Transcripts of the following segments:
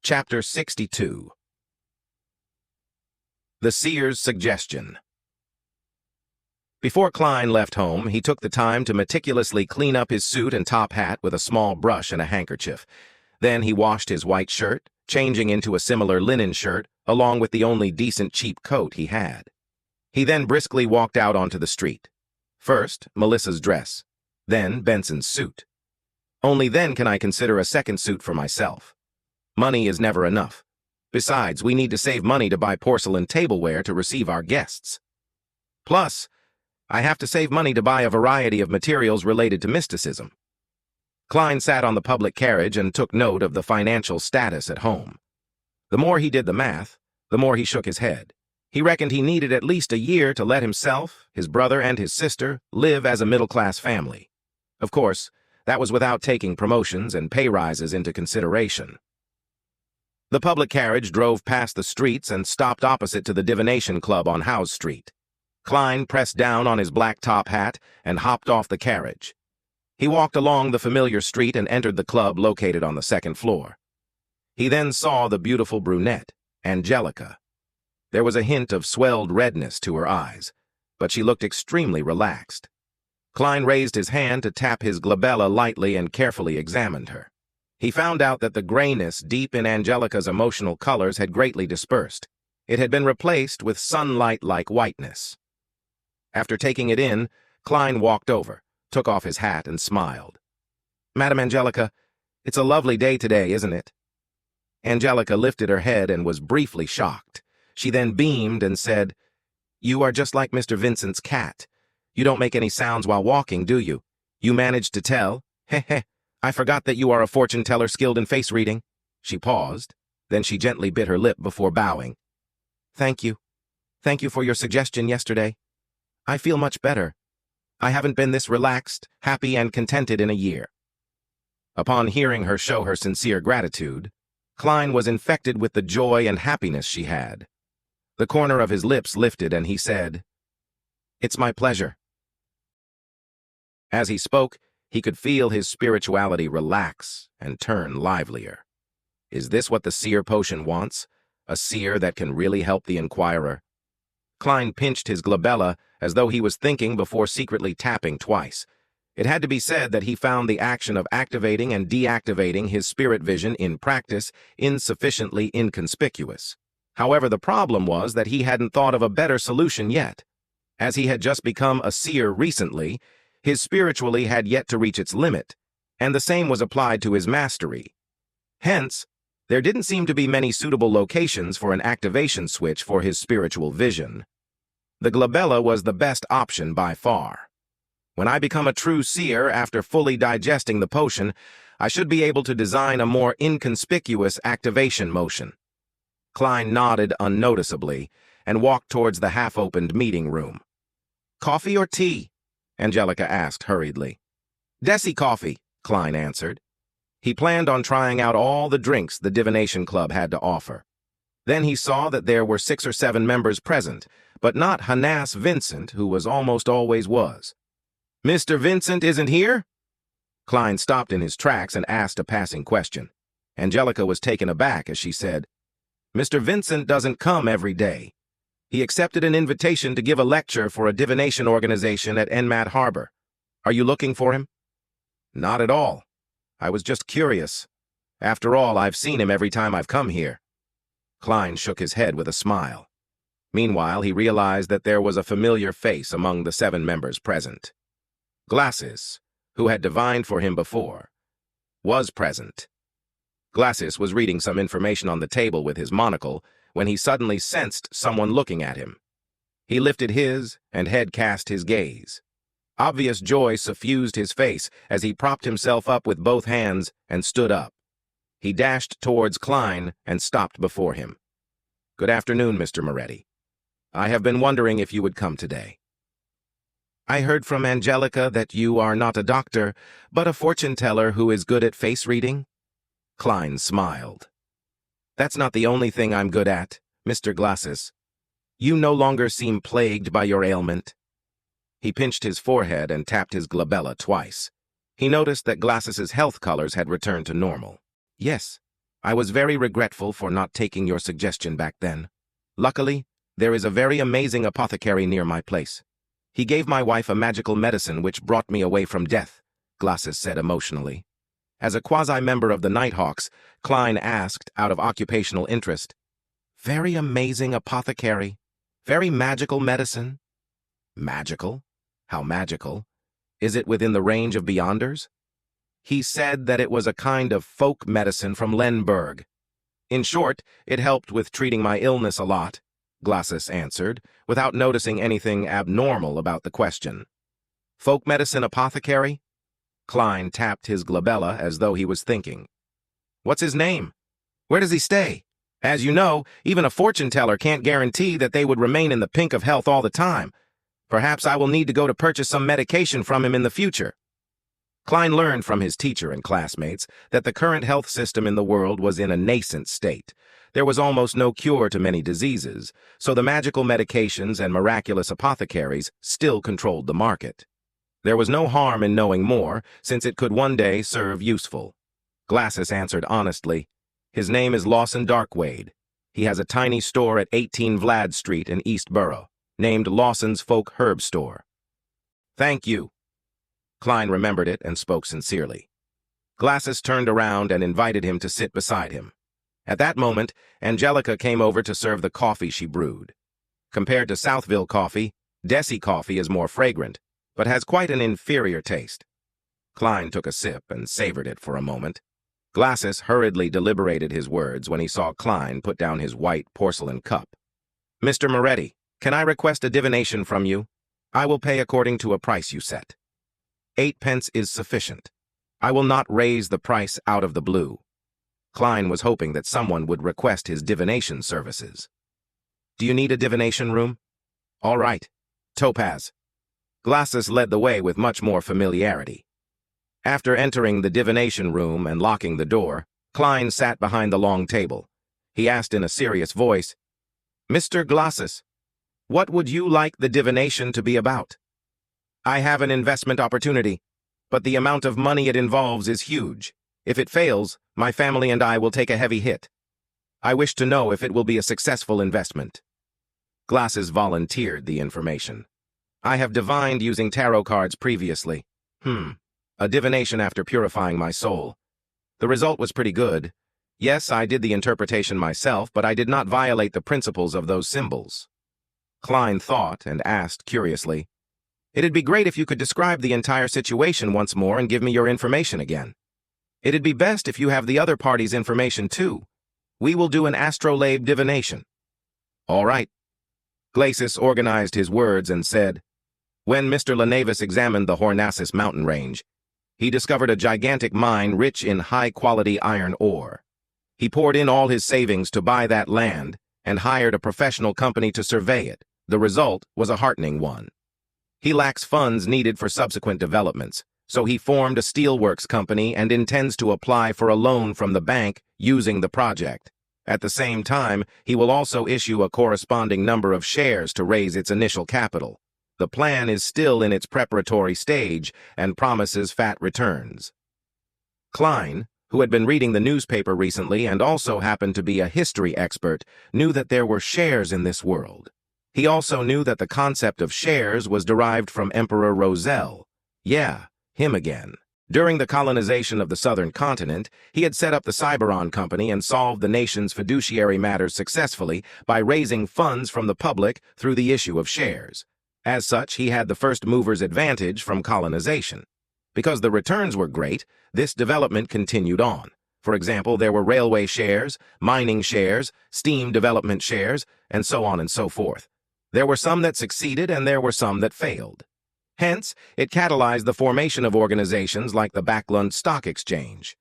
Chapter 62. The Seer's Suggestion. Before Klein left home, he took the time to meticulously clean up his suit and top hat with a small brush and a handkerchief. Then he washed his white shirt, changing into a similar linen shirt, along with the only decent cheap coat he had. He then briskly walked out onto the street. First, Melissa's dress, then Benson's suit. Only then can I consider a second suit for myself. Money is never enough. Besides, we need to save money to buy porcelain tableware to receive our guests. Plus, I have to save money to buy a variety of materials related to mysticism. Klein sat on the public carriage and took note of the financial status at home. The more he did the math, the more he shook his head. He reckoned he needed at least a year to let himself, his brother, and his sister live as a middle-class family. Of course, that was without taking promotions and pay rises into consideration. The public carriage drove past the streets and stopped opposite to the Divination Club on House Street. Klein pressed down on his black top hat and hopped off the carriage. He walked along the familiar street and entered the club located on the second floor. He then saw the beautiful brunette, Angelica. There was a hint of swelled redness to her eyes, but she looked extremely relaxed. Klein raised his hand to tap his glabella lightly and carefully examined her. He found out that the grayness deep in Angelica's emotional colors had greatly dispersed. It had been replaced with sunlight-like whiteness. After taking it in, Klein walked over, took off his hat, and smiled. "Madam Angelica, it's a lovely day today, isn't it?" Angelica lifted her head and was briefly shocked. She then beamed and said, "You are just like Mr. Vincent's cat. You don't make any sounds while walking, do you? You managed to tell? Heh heh. I forgot that you are a fortune-teller skilled in face reading." She paused, then she gently bit her lip before bowing. "Thank you. Thank you for your suggestion yesterday. I feel much better. I haven't been this relaxed, happy, and contented in a year." Upon hearing her show her sincere gratitude, Klein was infected with the joy and happiness she had. The corner of his lips lifted and he said, "It's my pleasure." As he spoke, he could feel his spirituality relax and turn livelier. Is this what the seer potion wants? A seer that can really help the Inquirer? Klein pinched his glabella as though he was thinking before secretly tapping twice. It had to be said that he found the action of activating and deactivating his spirit vision in practice insufficiently inconspicuous. However, the problem was that he hadn't thought of a better solution yet. As he had just become a seer recently, his spirituality had yet to reach its limit, and the same was applied to his mastery. Hence, there didn't seem to be many suitable locations for an activation switch for his spiritual vision. The glabella was the best option by far. When I become a true seer after fully digesting the potion, I should be able to design a more inconspicuous activation motion. Klein nodded unnoticeably and walked towards the half-opened meeting room. "Coffee or tea?" Angelica asked hurriedly. "Desi coffee," Klein answered. He planned on trying out all the drinks the Divination Club had to offer. Then he saw that there were 6 or 7 members present, but not Hanas Vincent, who almost always was. "Mr. Vincent isn't here?" Klein stopped in his tracks and asked a passing question. Angelica was taken aback as she said, "Mr. Vincent doesn't come every day. He accepted an invitation to give a lecture for a divination organization at Enmat Harbor. Are you looking for him?" "Not at all. I was just curious. After all, I've seen him every time I've come here." Klein shook his head with a smile. Meanwhile, he realized that there was a familiar face among the 7 members present. Glasses, who had divined for him before, was present. Glasses was reading some information on the table with his monocle when he suddenly sensed someone looking at him. He lifted his and head cast his gaze. Obvious joy suffused his face as he propped himself up with both hands and stood up. He dashed towards Klein and stopped before him. "Good afternoon, Mr. Moretti. I have been wondering if you would come today." "I heard from Angelica that you are not a doctor, but a fortune-teller who is good at face reading?" Klein smiled. "That's not the only thing I'm good at, Mr. Glasses. You no longer seem plagued by your ailment." He pinched his forehead and tapped his glabella twice. He noticed that Glasses's health colors had returned to normal. "Yes, I was very regretful for not taking your suggestion back then. Luckily, there is a very amazing apothecary near my place. He gave my wife a magical medicine which brought me away from death, Glasses said emotionally. As a quasi-member of the Nighthawks, Klein asked out of occupational interest, "Very amazing apothecary? Very magical medicine?" Magical? How magical? Is it within the range of Beyonders? He said that it was a kind of folk medicine from Lenberg. In short, it helped with treating my illness a lot, Glasses answered, without noticing anything abnormal about the question. Folk medicine apothecary? Klein tapped his glabella as though he was thinking. What's his name? Where does he stay? As you know, even a fortune teller can't guarantee that they would remain in the pink of health all the time. Perhaps I will need to go to purchase some medication from him in the future. Klein learned from his teacher and classmates that the current health system in the world was in a nascent state. There was almost no cure to many diseases, so the magical medications and miraculous apothecaries still controlled the market. There was no harm in knowing more, since it could one day serve useful. Glasses answered honestly. His name is Lawson Darkwade. He has a tiny store at 18 Vlad Street in East Borough, named Lawson's Folk Herb Store. Thank you. Klein remembered it and spoke sincerely. Glasses turned around and invited him to sit beside him. At that moment, Angelica came over to serve the coffee she brewed. Compared to Southville coffee, Desi coffee is more fragrant, but has quite an inferior taste. Klein took a sip and savored it for a moment. Glasses hurriedly deliberated his words when he saw Klein put down his white porcelain cup. Mr. Moretti, can I request a divination from you? I will pay according to a price you set. 8 pence is sufficient. I will not raise the price out of the blue. Klein was hoping that someone would request his divination services. Do you need a divination room? All right. Topaz. Glasses led the way with much more familiarity. After entering the divination room and locking the door, Klein sat behind the long table. He asked in a serious voice, Mr. Glasses, what would you like the divination to be about? I have an investment opportunity, but the amount of money it involves is huge. If it fails, my family and I will take a heavy hit. I wish to know if it will be a successful investment. Glasses volunteered the information. I have divined using tarot cards previously. A divination after purifying my soul. The result was pretty good. Yes, I did the interpretation myself, but I did not violate the principles of those symbols. Klein thought and asked curiously, It'd be great if you could describe the entire situation once more and give me your information again. It'd be best if you have the other party's information too. We will do an astrolabe divination. All right. Glacis organized his words and said, When Mr. Lenavis examined the Hornassus mountain range, he discovered a gigantic mine rich in high-quality iron ore. He poured in all his savings to buy that land and hired a professional company to survey it. The result was a heartening one. He lacks funds needed for subsequent developments, so he formed a steelworks company and intends to apply for a loan from the bank using the project. At the same time, he will also issue a corresponding number of shares to raise its initial capital. The plan is still in its preparatory stage and promises fat returns. Klein, who had been reading the newspaper recently and also happened to be a history expert, knew that there were shares in this world. He also knew that the concept of shares was derived from Emperor Roselle. Yeah, him again. During the colonization of the southern continent, he had set up the Cyberon Company and solved the nation's fiduciary matters successfully by raising funds from the public through the issue of shares. As such, he had the first mover's advantage from colonization. Because the returns were great, this development continued on. For example, there were railway shares, mining shares, steam development shares, and so on and so forth. There were some that succeeded and there were some that failed. Hence, it catalyzed the formation of organizations like the Backlund Stock Exchange.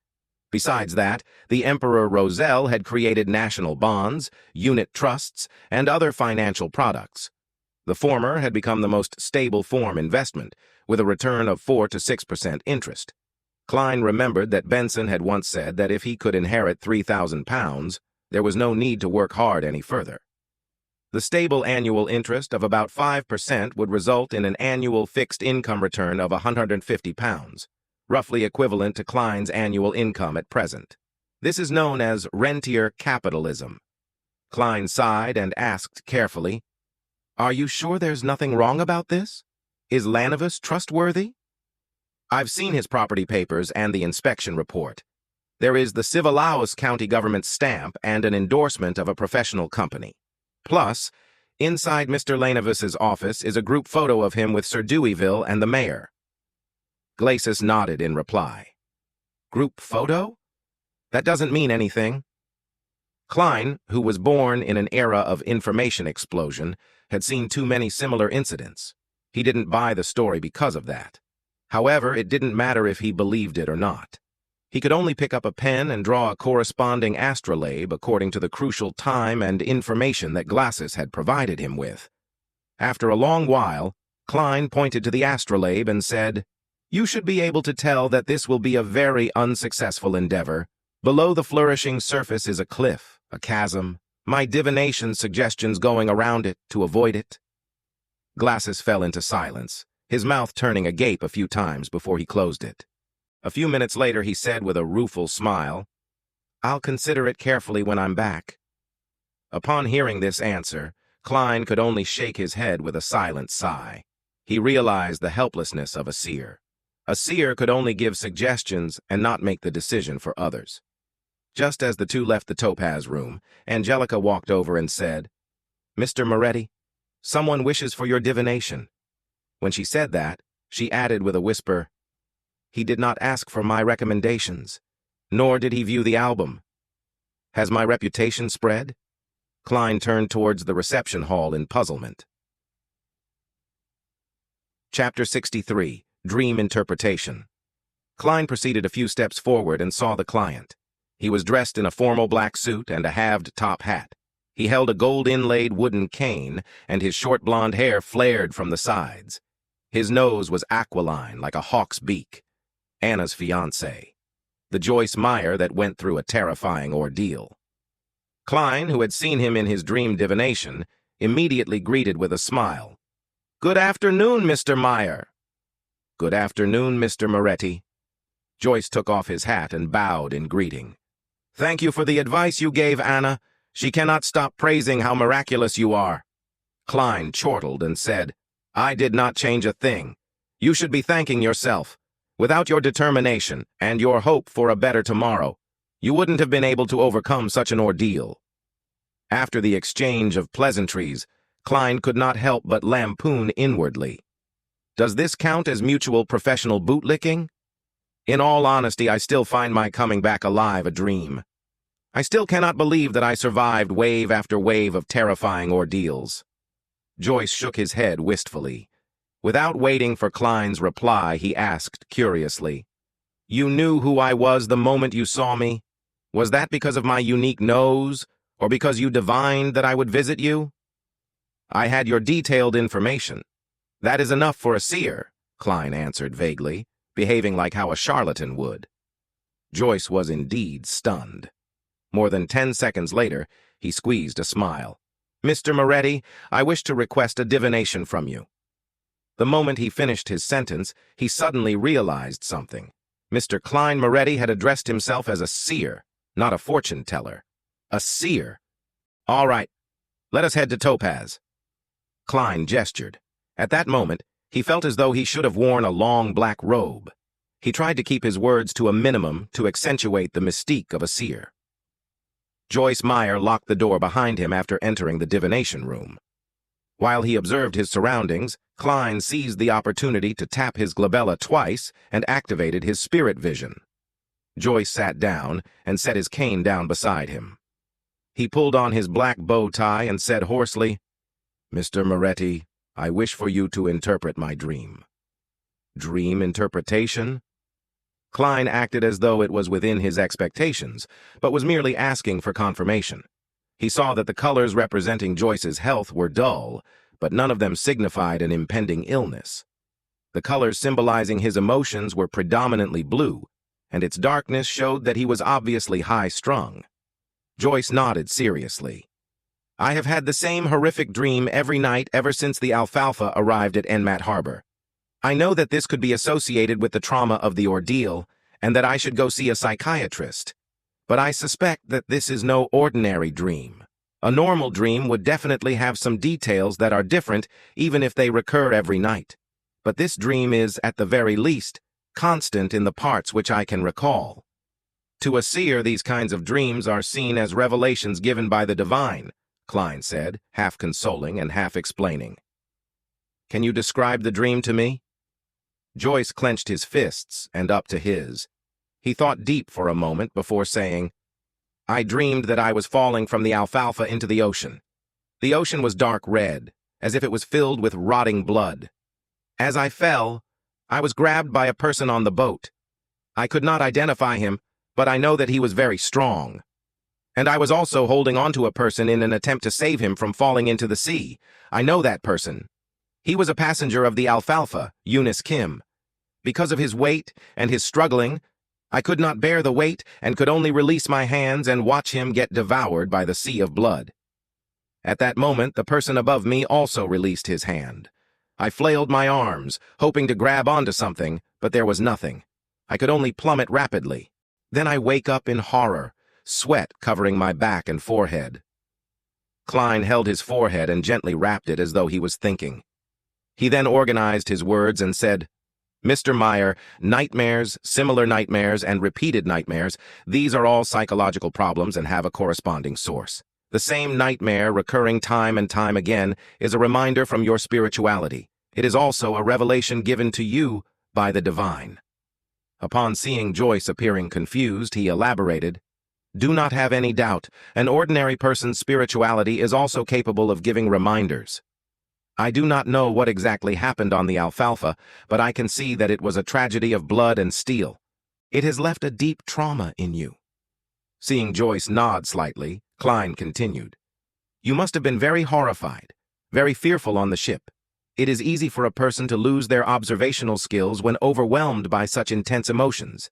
Besides that, the Emperor Roselle had created national bonds, unit trusts, and other financial products. The former had become the most stable form investment, with a return of 4 to 6% interest. Klein remembered that Benson had once said that if he could inherit £3,000, there was no need to work hard any further. The stable annual interest of about 5% would result in an annual fixed income return of £150, roughly equivalent to Klein's annual income at present. This is known as rentier capitalism. Klein sighed and asked carefully, "Are you sure there's nothing wrong about this? Is Lanavis trustworthy?" "I've seen his property papers and the inspection report. There is the Civalaos County government stamp and an endorsement of a professional company. Plus, inside Mr. Lanavis's office is a group photo of him with Sir Deweyville and the mayor." Glacis nodded in reply. "Group photo? That doesn't mean anything." Klein, who was born in an era of information explosion, had seen too many similar incidents. He didn't buy the story because of that. However, it didn't matter if he believed it or not. He could only pick up a pen and draw a corresponding astrolabe according to the crucial time and information that Glacis had provided him with. After a long while, Klein pointed to the astrolabe and said, "You should be able to tell that this will be a very unsuccessful endeavor. Below the flourishing surface is a cliff, a chasm. My divination suggestions going around it to avoid it." Glacis fell into silence, his mouth turning agape a few times before he closed it. A few minutes later, he said with a rueful smile, "I'll consider it carefully when I'm back." Upon hearing this answer, Klein could only shake his head with a silent sigh. He realized the helplessness of a seer. A seer could only give suggestions and not make the decision for others. Just as the two left the Topaz room, Angelica walked over and said, "Mr. Moretti, someone wishes for your divination." When she said that, she added with a whisper, "He did not ask for my recommendations, nor did he view the album. Has my reputation spread?" Klein turned towards the reception hall in puzzlement. Chapter 63, Dream Interpretation. Klein proceeded a few steps forward and saw the client. He was dressed in a formal black suit and a halved top hat. He held a gold-inlaid wooden cane, and his short blonde hair flared from the sides. His nose was aquiline like a hawk's beak. Anna's fiancé, the Joyce Meyer that went through a terrifying ordeal. Klein, who had seen him in his dream divination, immediately greeted with a smile. "Good afternoon, Mr. Meyer." "Good afternoon, Mr. Moretti." Joyce took off his hat and bowed in greeting. "Thank you for the advice you gave Anna. She cannot stop praising how miraculous you are." Klein chortled and said, "I did not change a thing. You should be thanking yourself. Without your determination and your hope for a better tomorrow, you wouldn't have been able to overcome such an ordeal." After the exchange of pleasantries, Klein could not help but lampoon inwardly. Does this count as mutual professional bootlicking? In all honesty, I still find my coming back alive a dream. I still cannot believe that I survived wave after wave of terrifying ordeals. Joyce shook his head wistfully. Without waiting for Klein's reply, he asked curiously, "You knew who I was the moment you saw me? Was that because of my unique nose, or because you divined that I would visit you?" "I had your detailed information. That is enough for a seer," Klein answered vaguely, behaving like how a charlatan would. Joyce was indeed stunned. More than 10 seconds later, he squeezed a smile. "Mr. Moretti, I wish to request a divination from you." The moment he finished his sentence, he suddenly realized something. Mr. Klein Moretti had addressed himself as a seer, not a fortune-teller. A seer. "All right, let us head to Topaz." Klein gestured. At that moment, he felt as though he should have worn a long black robe. He tried to keep his words to a minimum to accentuate the mystique of a seer. Joyce Meyer locked the door behind him after entering the divination room. While he observed his surroundings, Klein seized the opportunity to tap his glabella twice and activated his spirit vision. Joyce sat down and set his cane down beside him. He pulled on his black bow tie and said hoarsely, "Mr. Moretti, I wish for you to interpret my dream." Dream interpretation? Klein acted as though it was within his expectations, but was merely asking for confirmation. He saw that the colors representing Joyce's health were dull, but none of them signified an impending illness. The colors symbolizing his emotions were predominantly blue, and its darkness showed that he was obviously high-strung. Joyce nodded seriously. "I have had the same horrific dream every night ever since the Alfalfa arrived at Enmat Harbor. I know that this could be associated with the trauma of the ordeal, and that I should go see a psychiatrist. But I suspect that this is no ordinary dream. A normal dream would definitely have some details that are different, even if they recur every night. But this dream is, at the very least, constant in the parts which I can recall. To a seer, these kinds of dreams are seen as revelations given by the divine, Klein said, half consoling and half explaining. Can you describe the dream to me? Joyce clenched his fists and up to his. He thought deep for a moment before saying, I dreamed that I was falling from the alfalfa into the ocean. The ocean was dark red, as if it was filled with rotting blood. As I fell, I was grabbed by a person on the boat. I could not identify him, but I know that he was very strong. And I was also holding onto a person in an attempt to save him from falling into the sea. I know that person. He was a passenger of the alfalfa, Eunice Kim. Because of his weight and his struggling, I could not bear the weight and could only release my hands and watch him get devoured by the sea of blood. At that moment, the person above me also released his hand. I flailed my arms, hoping to grab onto something, but there was nothing. I could only plummet rapidly. Then I wake up in horror, sweat covering my back and forehead. Klein held his forehead and gently rapped it as though he was thinking. He then organized his words and said, Mr. Meyer, nightmares, similar nightmares, and repeated nightmares, these are all psychological problems and have a corresponding source. The same nightmare recurring time and time again is a reminder from your spirituality. It is also a revelation given to you by the divine. Upon seeing Joyce appearing confused, he elaborated, Do not have any doubt, an ordinary person's spirituality is also capable of giving reminders. I do not know what exactly happened on the alfalfa, but I can see that it was a tragedy of blood and steel. It has left a deep trauma in you. Seeing Joyce nod slightly, Klein continued, You must have been very horrified, very fearful on the ship. It is easy for a person to lose their observational skills when overwhelmed by such intense emotions,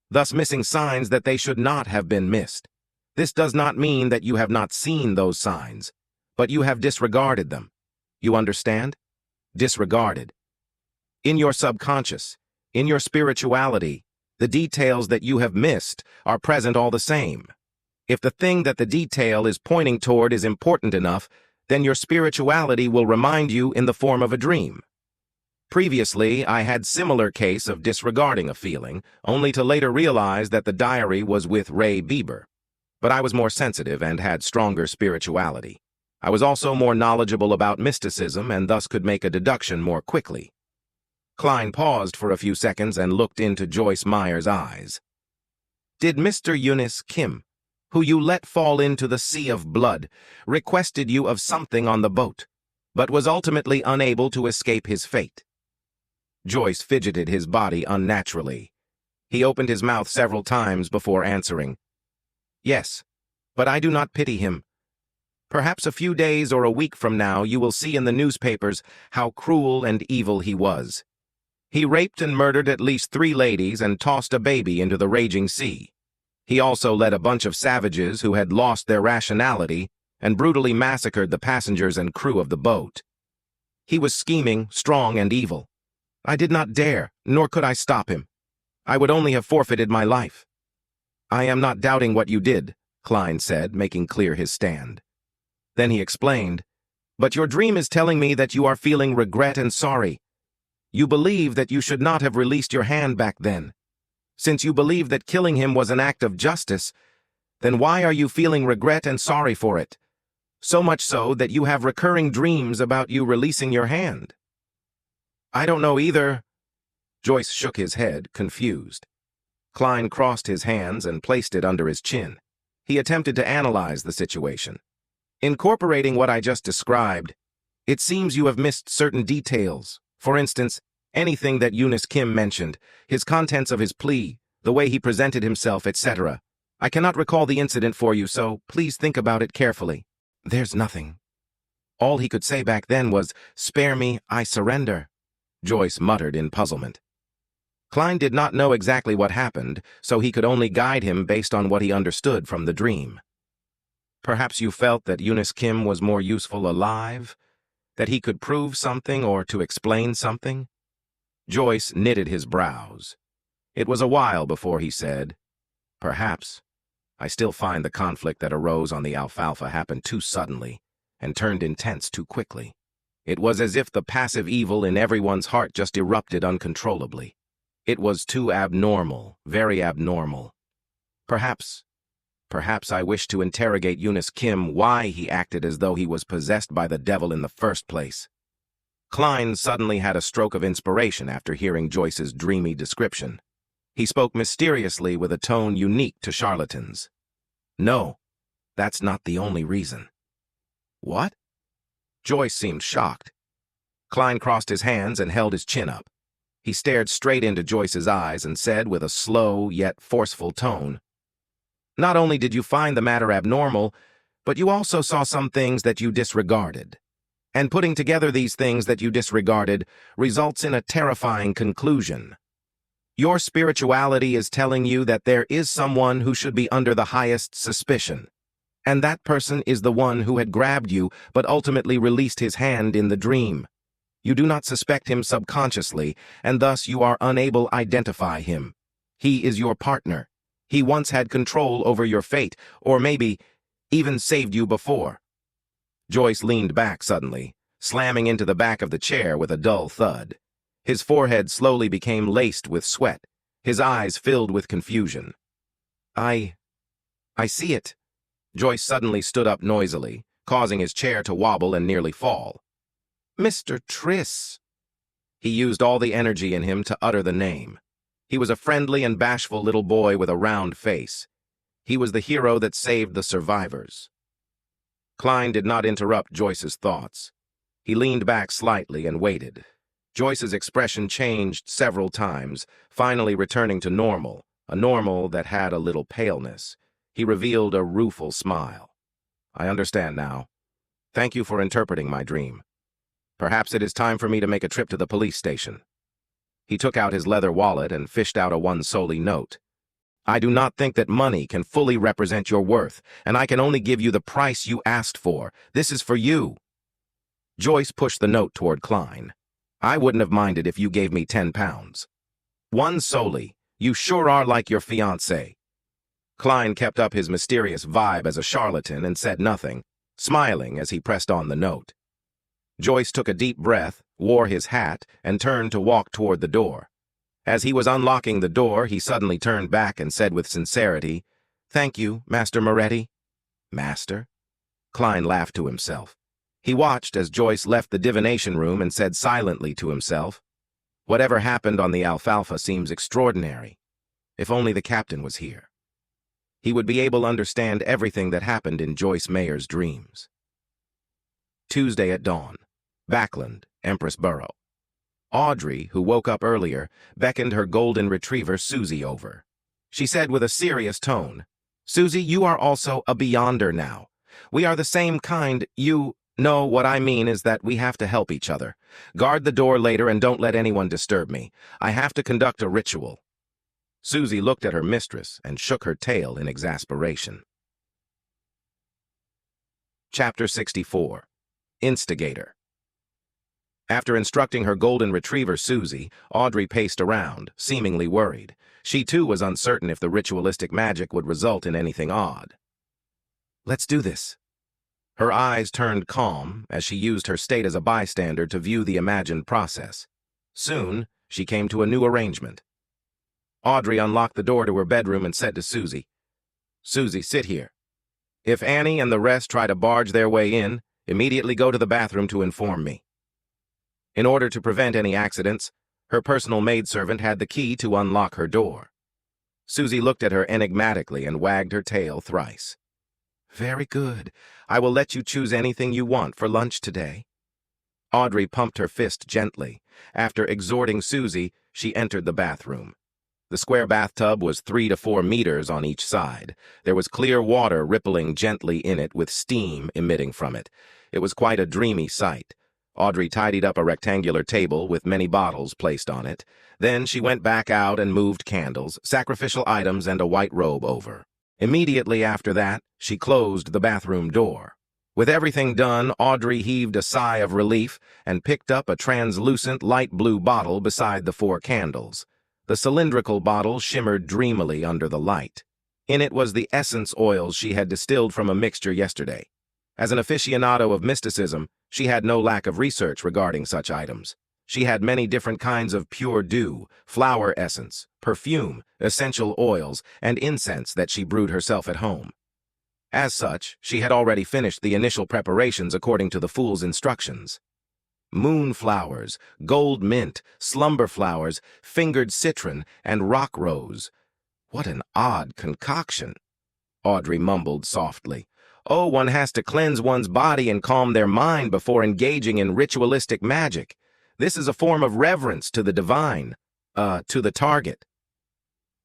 thus missing signs that they should not have been missed. This does not mean that you have not seen those signs, but you have disregarded them. You understand? Disregarded. In your subconscious, in your spirituality, the details that you have missed are present all the same. If the thing that the detail is pointing toward is important enough, then your spirituality will remind you in the form of a dream. Previously, I had similar case of disregarding a feeling, only to later realize that the diary was with Ray Bieber. But I was more sensitive and had stronger spirituality. I was also more knowledgeable about mysticism and thus could make a deduction more quickly. Klein paused for a few seconds and looked into Joyce Meyer's eyes. Did Mr. Eunice Kim, who you let fall into the sea of blood, requested you of something on the boat, but was ultimately unable to escape his fate? Joyce fidgeted his body unnaturally. He opened his mouth several times before answering. Yes, but I do not pity him. Perhaps a few days or a week from now you will see in the newspapers how cruel and evil he was. He raped and murdered at least 3 ladies and tossed a baby into the raging sea. He also led a bunch of savages who had lost their rationality and brutally massacred the passengers and crew of the boat. He was scheming, strong, and evil. I did not dare, nor could I stop him. I would only have forfeited my life. I am not doubting what you did, Klein said, making clear his stand. Then he explained, But your dream is telling me that you are feeling regret and sorry. You believe that you should not have released your hand back then. Since you believe that killing him was an act of justice, then why are you feeling regret and sorry for it? So much so that you have recurring dreams about you releasing your hand. I don't know either. Joyce shook his head, confused. Klein crossed his hands and placed it under his chin. He attempted to analyze the situation. Incorporating what I just described, it seems you have missed certain details. For instance, anything that Eunice Kim mentioned, his contents of his plea, the way he presented himself, etc. I cannot recall the incident for you, so please think about it carefully. There's nothing. All he could say back then was, Spare me, I surrender, Joyce muttered in puzzlement. Klein did not know exactly what happened, so he could only guide him based on what he understood from the dream. Perhaps you felt that Eunice Kim was more useful alive? That he could prove something or to explain something? Joyce knitted his brows. It was a while before he said, Perhaps. I still find the conflict that arose on the alfalfa happened too suddenly and turned intense too quickly. It was as if the passive evil in everyone's heart just erupted uncontrollably. It was too abnormal, very abnormal. Perhaps I wish to interrogate Eunice Kim why he acted as though he was possessed by the devil in the first place. Klein suddenly had a stroke of inspiration after hearing Joyce's dreamy description. He spoke mysteriously with a tone unique to charlatans. No, that's not the only reason. What? Joyce seemed shocked. Klein crossed his hands and held his chin up. He stared straight into Joyce's eyes and said with a slow yet forceful tone, "Not only did you find the matter abnormal, but you also saw some things that you disregarded. And putting together these things that you disregarded results in a terrifying conclusion. Your spirituality is telling you that there is someone who should be under the highest suspicion. And that person is the one who had grabbed you but ultimately released his hand in the dream. You do not suspect him subconsciously, and thus you are unable to identify him. He is your partner. He once had control over your fate, or maybe even saved you before." Joyce leaned back suddenly, slamming into the back of the chair with a dull thud. His forehead slowly became laced with sweat, his eyes filled with confusion. I see it." Joyce suddenly stood up noisily, causing his chair to wobble and nearly fall. "Mr. Triss." He used all the energy in him to utter the name. He was a friendly and bashful little boy with a round face. He was the hero that saved the survivors. Klein did not interrupt Joyce's thoughts. He leaned back slightly and waited. Joyce's expression changed several times, finally returning to normal, a normal that had a little paleness. He revealed a rueful smile. "I understand now. Thank you for interpreting my dream. Perhaps it is time for me to make a trip to the police station." He took out his leather wallet and fished out a unsettling note. "I do not think that money can fully represent your worth, and I can only give you the price you asked for. This is for you." Joyce pushed the note toward Klein. "I wouldn't have minded if you gave me 10 pounds. Unsettling, you sure are like your fiancé." Klein kept up his mysterious vibe as a charlatan and said nothing, smiling as he pressed on the note. Joyce took a deep breath, wore his hat, and turned to walk toward the door. As he was unlocking the door, he suddenly turned back and said with sincerity, "Thank you, Master Moretti." "Master?" Klein laughed to himself. He watched as Joyce left the divination room and said silently to himself, "Whatever happened on the alfalfa seems extraordinary. If only the captain was here. He would be able to understand everything that happened in Joyce Mayer's dreams." Tuesday at dawn. Backland, Empress Borough. Audrey, who woke up earlier, beckoned her golden retriever Susie over. She said with a serious tone, "Susie, you are also a beyonder now. We are the same kind. No, what I mean is that we have to help each other. Guard the door later and don't let anyone disturb me. I have to conduct a ritual." Susie looked at her mistress and shook her tail in exasperation. Chapter 64. Instigator. After instructing her golden retriever Susie, Audrey paced around, seemingly worried. She too was uncertain if the ritualistic magic would result in anything odd. "Let's do this." Her eyes turned calm as she used her state as a bystander to view the imagined process. Soon, she came to a new arrangement. Audrey unlocked the door to her bedroom and said to Susie, "Susie, sit here. If Annie and the rest try to barge their way in, immediately go to the bathroom to inform me." In order to prevent any accidents, her personal maidservant had the key to unlock her door. Susie looked at her enigmatically and wagged her tail thrice. "Very good. I will let you choose anything you want for lunch today." Audrey pumped her fist gently. After exhorting Susie, she entered the bathroom. The square bathtub was 3 to 4 meters on each side. There was clear water rippling gently in it with steam emitting from it. It was quite a dreamy sight. Audrey tidied up a rectangular table with many bottles placed on it. Then she went back out and moved candles, sacrificial items, and a white robe over. Immediately after that, she closed the bathroom door. With everything done, Audrey heaved a sigh of relief and picked up a translucent light blue bottle beside the 4 candles. The cylindrical bottle shimmered dreamily under the light. In it was the essence oils she had distilled from a mixture yesterday. As an aficionado of mysticism, she had no lack of research regarding such items. She had many different kinds of pure dew, flower essence, perfume, essential oils, and incense that she brewed herself at home. As such, she had already finished the initial preparations according to the fool's instructions. Moonflowers, gold mint, slumber flowers, fingered citron, and rock rose. What an odd concoction, Audrey mumbled softly. Oh, one has to cleanse one's body and calm their mind before engaging in ritualistic magic. This is a form of reverence to the divine, to the target.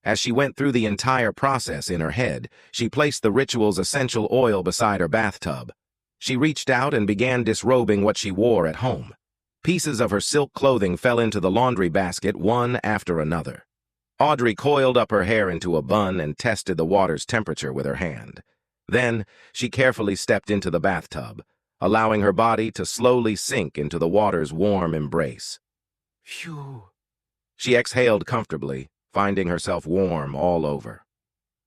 As she went through the entire process in her head, she placed the ritual's essential oil beside her bathtub. She reached out and began disrobing what she wore at home. Pieces of her silk clothing fell into the laundry basket one after another. Audrey coiled up her hair into a bun and tested the water's temperature with her hand. Then, she carefully stepped into the bathtub, allowing her body to slowly sink into the water's warm embrace. Phew! She exhaled comfortably, finding herself warm all over.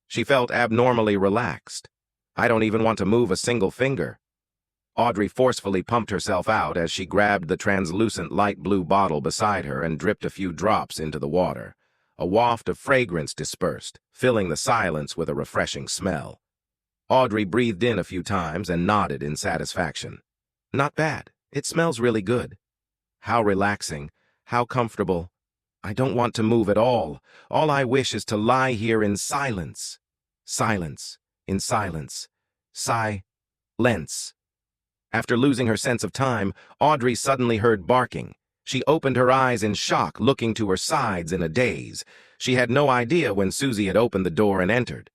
She felt abnormally relaxed. I don't even want to move a single finger. Audrey forcefully pumped herself out as she grabbed the translucent light blue bottle beside her and dripped a few drops into the water. A waft of fragrance dispersed, filling the silence with a refreshing smell. Audrey breathed in a few times and nodded in satisfaction. Not bad. It smells really good. How relaxing. How comfortable. I don't want to move at all. All I wish is to lie here in silence. Silence. In silence. Silence. After losing her sense of time, Audrey suddenly heard barking. She opened her eyes in shock, looking to her sides in a daze. She had no idea when Susie had opened the door and entered.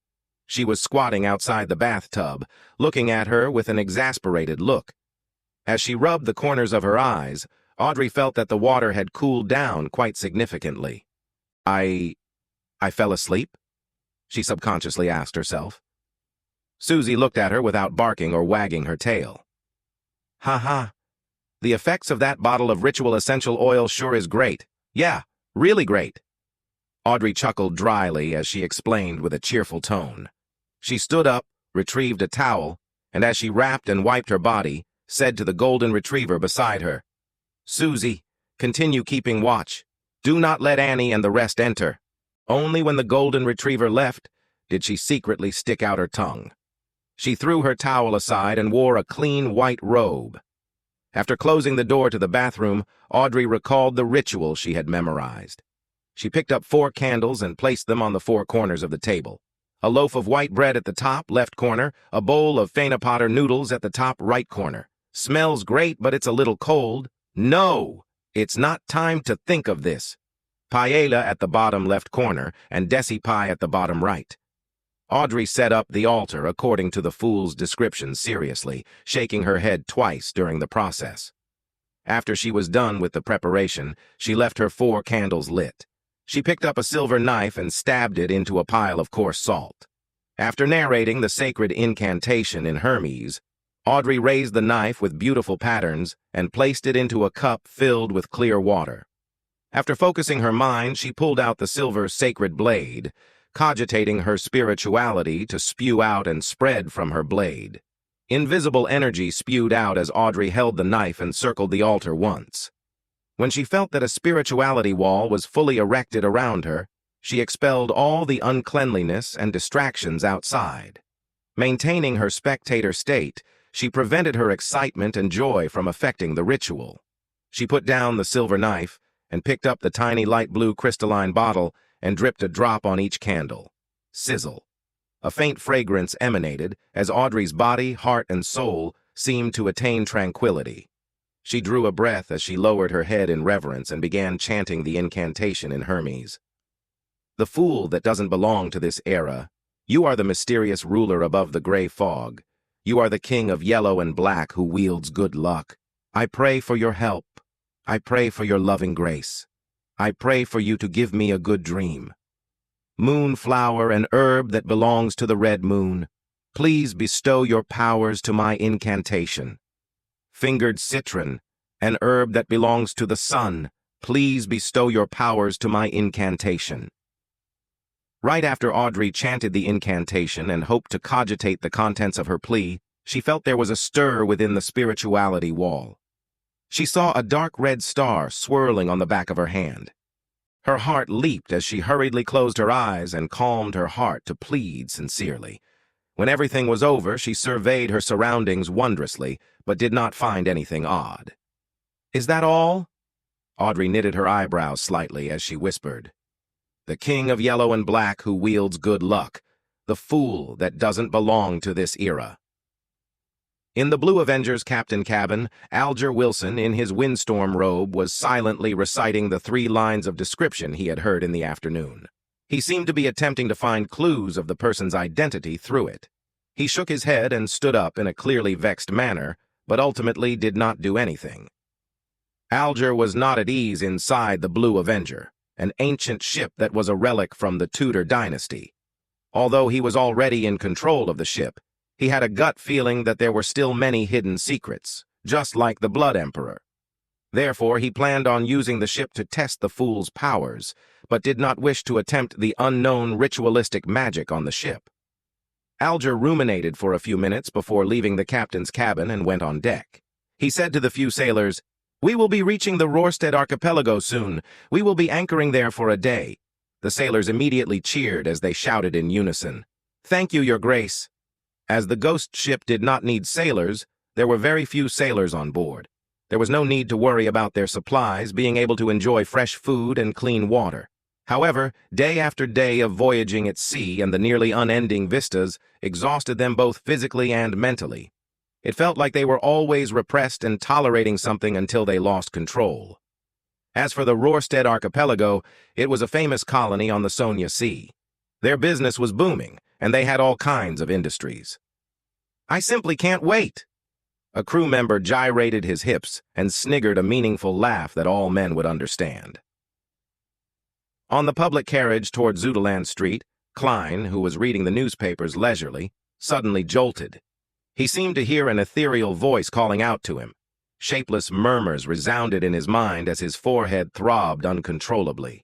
She was squatting outside the bathtub, looking at her with an exasperated look. As she rubbed the corners of her eyes, Audrey felt that the water had cooled down quite significantly. I fell asleep? She subconsciously asked herself. Susie looked at her without barking or wagging her tail. Ha ha. The effects of that bottle of ritual essential oil sure is great. Yeah, really great. Audrey chuckled dryly as she explained with a cheerful tone. She stood up, retrieved a towel, and as she wrapped and wiped her body, said to the golden retriever beside her, Susie, continue keeping watch. Do not let Annie and the rest enter. Only when the golden retriever left did she secretly stick out her tongue. She threw her towel aside and wore a clean white robe. After closing the door to the bathroom, Audrey recalled the ritual she had memorized. She picked up 4 candles and placed them on the 4 corners of the table. A loaf of white bread at the top left corner, a bowl of Potter noodles at the top right corner. Smells great, but it's a little cold. No, it's not time to think of this. Paella at the bottom left corner and desi pie at the bottom right. Audrey set up the altar according to the fool's description seriously, shaking her head twice during the process. After she was done with the preparation, she left her 4 candles lit. She picked up a silver knife and stabbed it into a pile of coarse salt. After narrating the sacred incantation in Hermes, Audrey raised the knife with beautiful patterns and placed it into a cup filled with clear water. After focusing her mind, she pulled out the silver sacred blade, cogitating her spirituality to spew out and spread from her blade. Invisible energy spewed out as Audrey held the knife and circled the altar once. When she felt that a spirituality wall was fully erected around her, she expelled all the uncleanliness and distractions outside. Maintaining her spectator state, she prevented her excitement and joy from affecting the ritual. She put down the silver knife and picked up the tiny light blue crystalline bottle and dripped a drop on each candle. Sizzle. A faint fragrance emanated as Audrey's body, heart, and soul seemed to attain tranquility. She drew a breath as she lowered her head in reverence and began chanting the incantation in Hermes. The fool that doesn't belong to this era, you are the mysterious ruler above the gray fog. You are the king of yellow and black who wields good luck. I pray for your help. I pray for your loving grace. I pray for you to give me a good dream. Moonflower, an herb that belongs to the red moon, please bestow your powers to my incantation. Fingered citron, an herb that belongs to the sun, please bestow your powers to my incantation. Right after Audrey chanted the incantation and hoped to cogitate the contents of her plea, she felt there was a stir within the spirituality wall. She saw a dark red star swirling on the back of her hand. Her heart leaped as she hurriedly closed her eyes and calmed her heart to plead sincerely. When everything was over, she surveyed her surroundings wondrously, but did not find anything odd. "Is that all?" Audrey knitted her eyebrows slightly as she whispered. "The king of yellow and black who wields good luck, the fool that doesn't belong to this era." In the Blue Avenger's captain cabin, Alger Wilson, in his windstorm robe, was silently reciting the 3 lines of description he had heard in the afternoon. He seemed to be attempting to find clues of the person's identity through it. He shook his head and stood up in a clearly vexed manner, but ultimately did not do anything. Alger was not at ease inside the Blue Avenger, an ancient ship that was a relic from the Tudor dynasty. Although he was already in control of the ship, he had a gut feeling that there were still many hidden secrets, just like the Blood Emperor. Therefore, he planned on using the ship to test the fool's powers, but did not wish to attempt the unknown ritualistic magic on the ship. Alger ruminated for a few minutes before leaving the captain's cabin and went on deck. He said to the few sailors, "We will be reaching the Rorstead archipelago soon. We will be anchoring there for a day." The sailors immediately cheered as they shouted in unison, "Thank you, Your Grace." As the ghost ship did not need sailors, there were very few sailors on board. There was no need to worry about their supplies, being able to enjoy fresh food and clean water. However, day after day of voyaging at sea and the nearly unending vistas exhausted them both physically and mentally. It felt like they were always repressed and tolerating something until they lost control. As for the Rorstead archipelago, it was a famous colony on the Sonia Sea. Their business was booming, and they had all kinds of industries. "I simply can't wait." A crew member gyrated his hips and sniggered a meaningful laugh that all men would understand. On the public carriage toward Zootaland Street, Klein, who was reading the newspapers leisurely, suddenly jolted. He seemed to hear an ethereal voice calling out to him. Shapeless murmurs resounded in his mind as his forehead throbbed uncontrollably.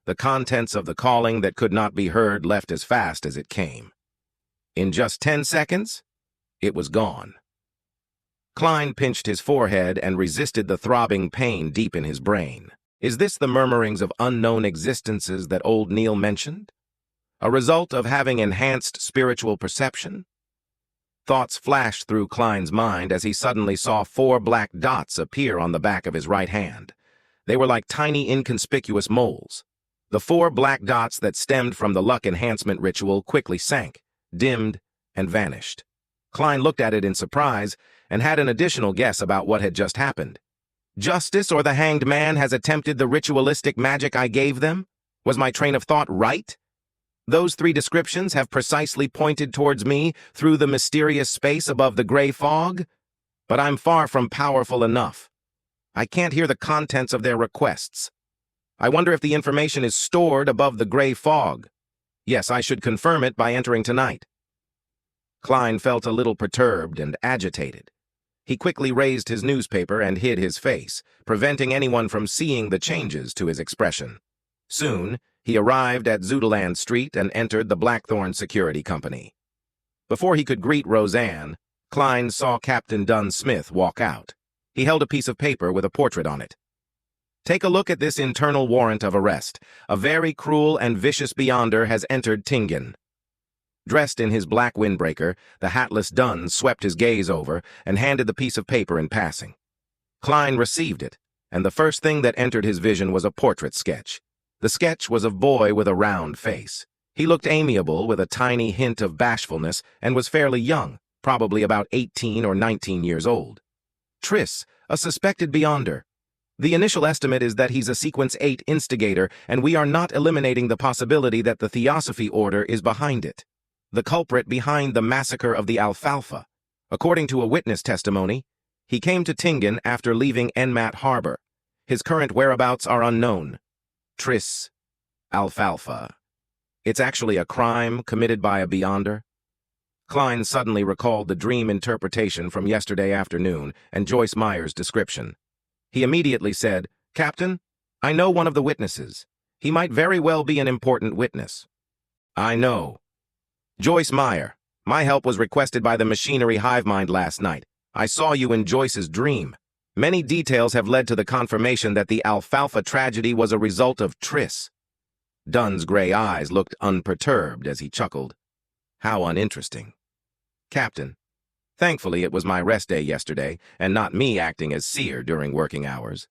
The contents of the calling that could not be heard left as fast as it came. In just 10 seconds, it was gone. Klein pinched his forehead and resisted the throbbing pain deep in his brain. Is this the murmurings of unknown existences that old Neil mentioned? A result of having enhanced spiritual perception? Thoughts flashed through Klein's mind as he suddenly saw 4 black dots appear on the back of his right hand. They were like tiny, inconspicuous moles. The 4 black dots that stemmed from the luck enhancement ritual quickly sank, dimmed, and vanished. Klein looked at it in surprise and had an additional guess about what had just happened. Justice or the hanged man has attempted the ritualistic magic I gave them? Was my train of thought right? Those 3 descriptions have precisely pointed towards me through the mysterious space above the gray fog? But I'm far from powerful enough. I can't hear the contents of their requests. I wonder if the information is stored above the gray fog. Yes, I should confirm it by entering tonight. Klein felt a little perturbed and agitated. He quickly raised his newspaper and hid his face, preventing anyone from seeing the changes to his expression. Soon, he arrived at Zootaland Street and entered the Blackthorn Security Company. Before he could greet Roseanne, Klein saw Captain Dunn Smith walk out. He held a piece of paper with a portrait on it. "Take a look at this internal warrant of arrest. A very cruel and vicious beyonder has entered Tingen." Dressed in his black windbreaker, the hatless Dunn swept his gaze over and handed the piece of paper in passing. Klein received it, and the first thing that entered his vision was a portrait sketch. The sketch was of boy with a round face. He looked amiable with a tiny hint of bashfulness and was fairly young, probably about 18 or 19 years old. Triss, a suspected beyonder. The initial estimate is that he's a Sequence 8 Instigator, and we are not eliminating the possibility that the Theosophy Order is behind it. The culprit behind the massacre of the Alfalfa. According to a witness testimony, he came to Tingen after leaving Enmat Harbor. His current whereabouts are unknown. Triss, Alfalfa. It's actually a crime committed by a beyonder? Klein suddenly recalled the dream interpretation from yesterday afternoon and Joyce Meyer's description. He immediately said, "Captain, I know one of the witnesses. He might very well be an important witness." I know. Joyce Meyer. My help was requested by the machinery hive mind last night. I saw you in Joyce's dream. Many details have led to the confirmation that the Alfalfa tragedy was a result of Triss. Dunn's gray eyes looked unperturbed as he chuckled. How uninteresting. Captain, thankfully it was my rest day yesterday, and not me acting as seer during working hours.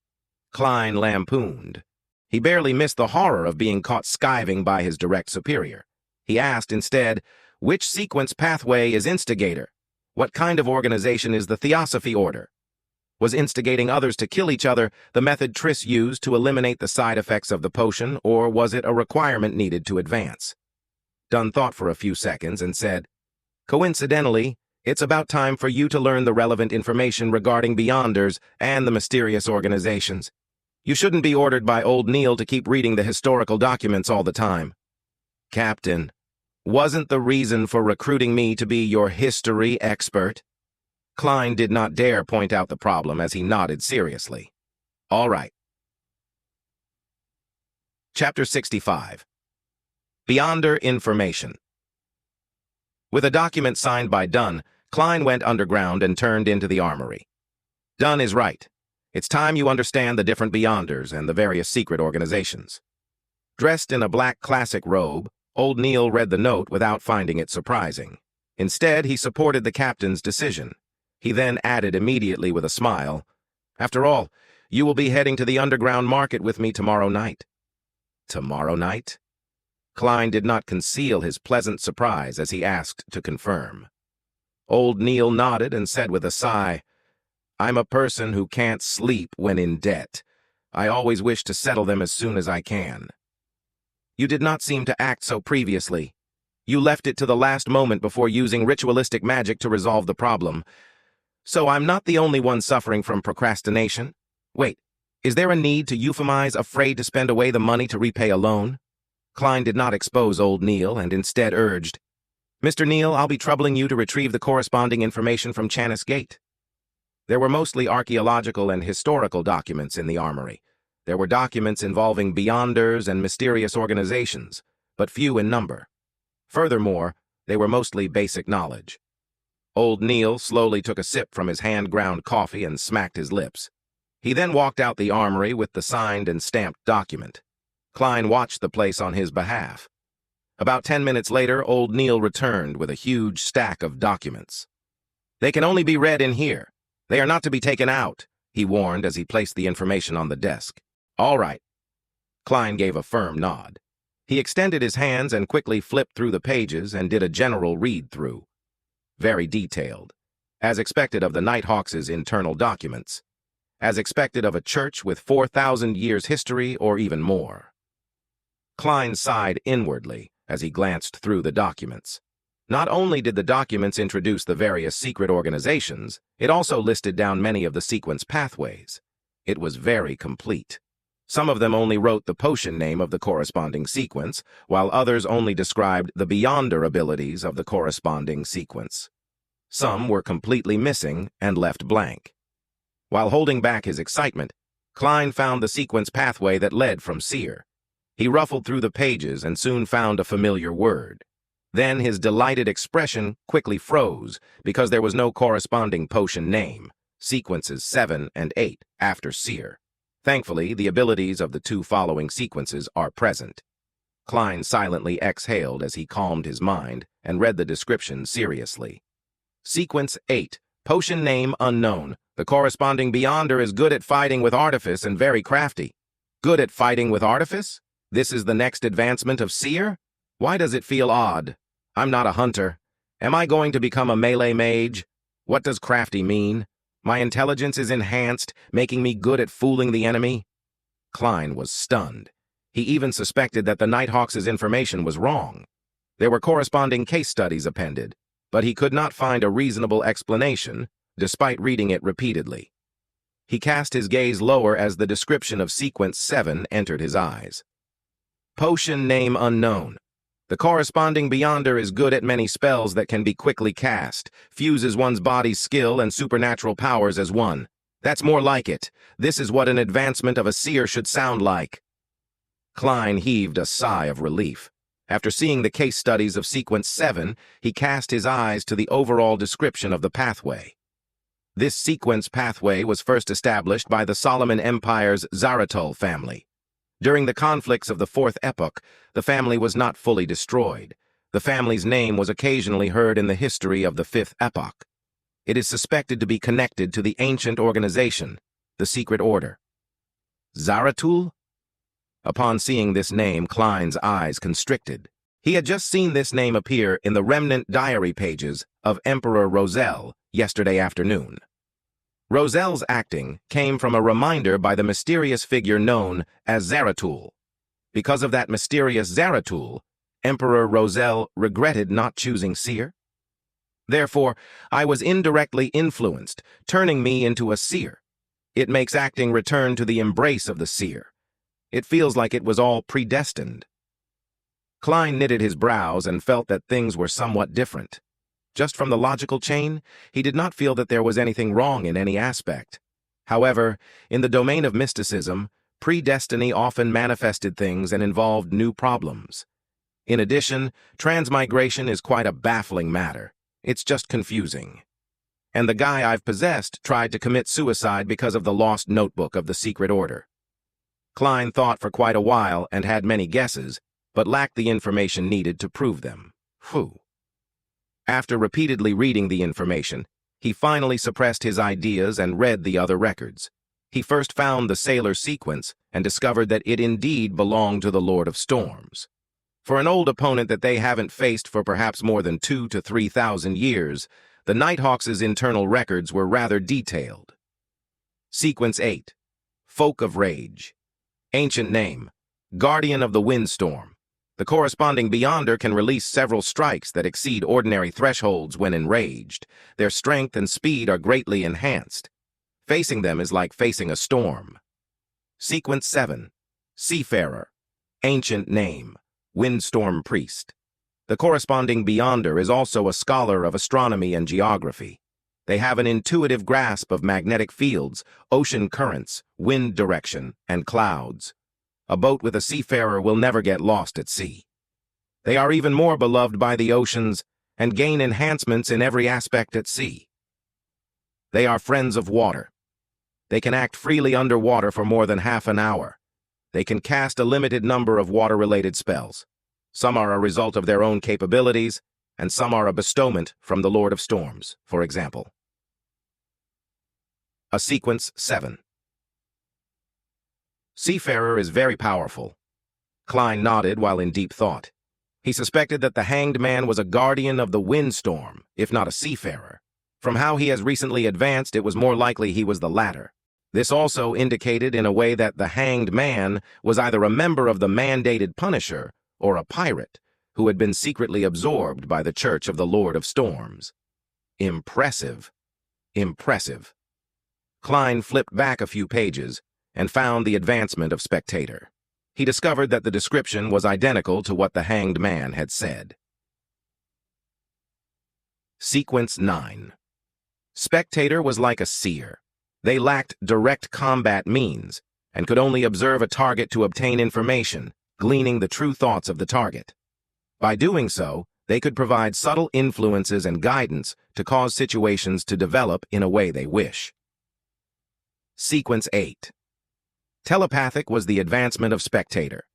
Klein lampooned. He barely missed the horror of being caught skiving by his direct superior. He asked instead, which sequence pathway is Instigator? What kind of organization is the Theosophy Order? Was instigating others to kill each other the method Triss used to eliminate the side effects of the potion, or was it a requirement needed to advance? Dunn thought for a few seconds and said, coincidentally, it's about time for you to learn the relevant information regarding Beyonders and the mysterious organizations. You shouldn't be ordered by old Neil to keep reading the historical documents all the time. Captain, wasn't the reason for recruiting me to be your history expert? Klein did not dare point out the problem as he nodded seriously. All right. Chapter 65. Beyonder Information. With a document signed by Dunn, Klein went underground and turned into the armory. Dunn is right. It's time you understand the different Beyonders and the various secret organizations. Dressed in a black classic robe, old Neil read the note without finding it surprising. Instead, he supported the captain's decision. He then added immediately with a smile, after all, you will be heading to the underground market with me tomorrow night. Tomorrow night? Klein did not conceal his pleasant surprise as he asked to confirm. Old Neil nodded and said with a sigh, I'm a person who can't sleep when in debt. I always wish to settle them as soon as I can. You did not seem to act so previously. You left it to the last moment before using ritualistic magic to resolve the problem. So I'm not the only one suffering from procrastination? Wait, is there a need to euphemize afraid to spend away the money to repay a loan? Klein did not expose old Neil and instead urged, Mr. Neil, I'll be troubling you to retrieve the corresponding information from Chanis Gate. There were mostly archaeological and historical documents in the armory. There were documents involving Beyonders and mysterious organizations, but few in number. Furthermore, they were mostly basic knowledge. Old Neil slowly took a sip from his hand-ground coffee and smacked his lips. He then walked out the armory with the signed and stamped document. Klein watched the place on his behalf. About 10 minutes later, old Neil returned with a huge stack of documents. They can only be read in here. They are not to be taken out, he warned as he placed the information on the desk. All right. Klein gave a firm nod. He extended his hands and quickly flipped through the pages and did a general read-through. Very detailed, as expected of the Nighthawks' internal documents, as expected of a church with 4,000 years history or even more. Klein sighed inwardly as he glanced through the documents. Not only did the documents introduce the various secret organizations, it also listed down many of the sequence pathways. It was very complete. Some of them only wrote the potion name of the corresponding sequence, while others only described the Beyonder abilities of the corresponding sequence. Some were completely missing and left blank. While holding back his excitement, Klein found the sequence pathway that led from Seer. He ruffled through the pages and soon found a familiar word. Then his delighted expression quickly froze because there was no corresponding potion name, sequences 7 and 8 after Seer. Thankfully, the abilities of the two following sequences are present. Klein silently exhaled as he calmed his mind and read the description seriously. Sequence 8, potion name unknown. The corresponding Beyonder is good at fighting with artifice and very crafty. Good at fighting with artifice? This is the next advancement of Seer? Why does it feel odd? I'm not a hunter. Am I going to become a melee mage? What does crafty mean? My intelligence is enhanced, making me good at fooling the enemy? Klein was stunned. He even suspected that the Nighthawks' information was wrong. There were corresponding case studies appended, but he could not find a reasonable explanation, despite reading it repeatedly. He cast his gaze lower as the description of Sequence 7 entered his eyes. Potion name unknown. The corresponding Beyonder is good at many spells that can be quickly cast, fuses one's body's skill and supernatural powers as one. That's more like it. This is what an advancement of a seer should sound like. Klein heaved a sigh of relief. After seeing the case studies of Sequence 7, he cast his eyes to the overall description of the pathway. This sequence pathway was first established by the Solomon Empire's Zaratul family. During the conflicts of the Fourth Epoch, the family was not fully destroyed. The family's name was occasionally heard in the history of the Fifth Epoch. It is suspected to be connected to the ancient organization, the Secret Order. Zaratul? Upon seeing this name, Klein's eyes constricted. He had just seen this name appear in the remnant diary pages of Emperor Roselle yesterday afternoon. Roselle's acting came from a reminder by the mysterious figure known as Zaratul. Because of that mysterious Zaratul, Emperor Roselle regretted not choosing seer. Therefore, I was indirectly influenced, turning me into a seer. It makes acting return to the embrace of the seer. It feels like it was all predestined. Klein knitted his brows and felt that things were somewhat different. Just from the logical chain, he did not feel that there was anything wrong in any aspect. However, in the domain of mysticism, predestiny often manifested things and involved new problems. In addition, transmigration is quite a baffling matter. It's just confusing. And the guy I've possessed tried to commit suicide because of the lost notebook of the Secret Order. Klein thought for quite a while and had many guesses, but lacked the information needed to prove them. Phew. After repeatedly reading the information, he finally suppressed his ideas and read the other records. He first found the Sailor sequence and discovered that it indeed belonged to the Lord of Storms. For an old opponent that they haven't faced for perhaps more than 2,000 to 3,000 years, the Nighthawks' internal records were rather detailed. Sequence 8. Folk of Rage. Ancient name. Guardian of the Windstorm. The corresponding Beyonder can release several strikes that exceed ordinary thresholds when enraged. Their strength and speed are greatly enhanced. Facing them is like facing a storm. Sequence 7. Seafarer. Ancient name. Windstorm Priest. The corresponding Beyonder is also a scholar of astronomy and geography. They have an intuitive grasp of magnetic fields, ocean currents, wind direction, and clouds. A boat with a seafarer will never get lost at sea. They are even more beloved by the oceans and gain enhancements in every aspect at sea. They are friends of water. They can act freely underwater for more than half an hour. They can cast a limited number of water-related spells. Some are a result of their own capabilities, and some are a bestowment from the Lord of Storms, for example. A Sequence 7. Seafarer is very powerful. Klein nodded while in deep thought. He suspected that the Hanged Man was a guardian of the windstorm, if not a seafarer. From how he has recently advanced, it was more likely he was the latter. This also indicated in a way that the Hanged Man was either a member of the mandated Punisher or a pirate who had been secretly absorbed by the Church of the Lord of Storms. Impressive. Impressive. Klein flipped back a few pages and found the advancement of Spectator. He discovered that the description was identical to what the Hanged Man had said. Sequence 9. Spectator was like a seer. They lacked direct combat means and could only observe a target to obtain information, gleaning the true thoughts of the target. By doing so, they could provide subtle influences and guidance to cause situations to develop in a way they wish. Sequence 8. Telepathic was the advancement of Spectator.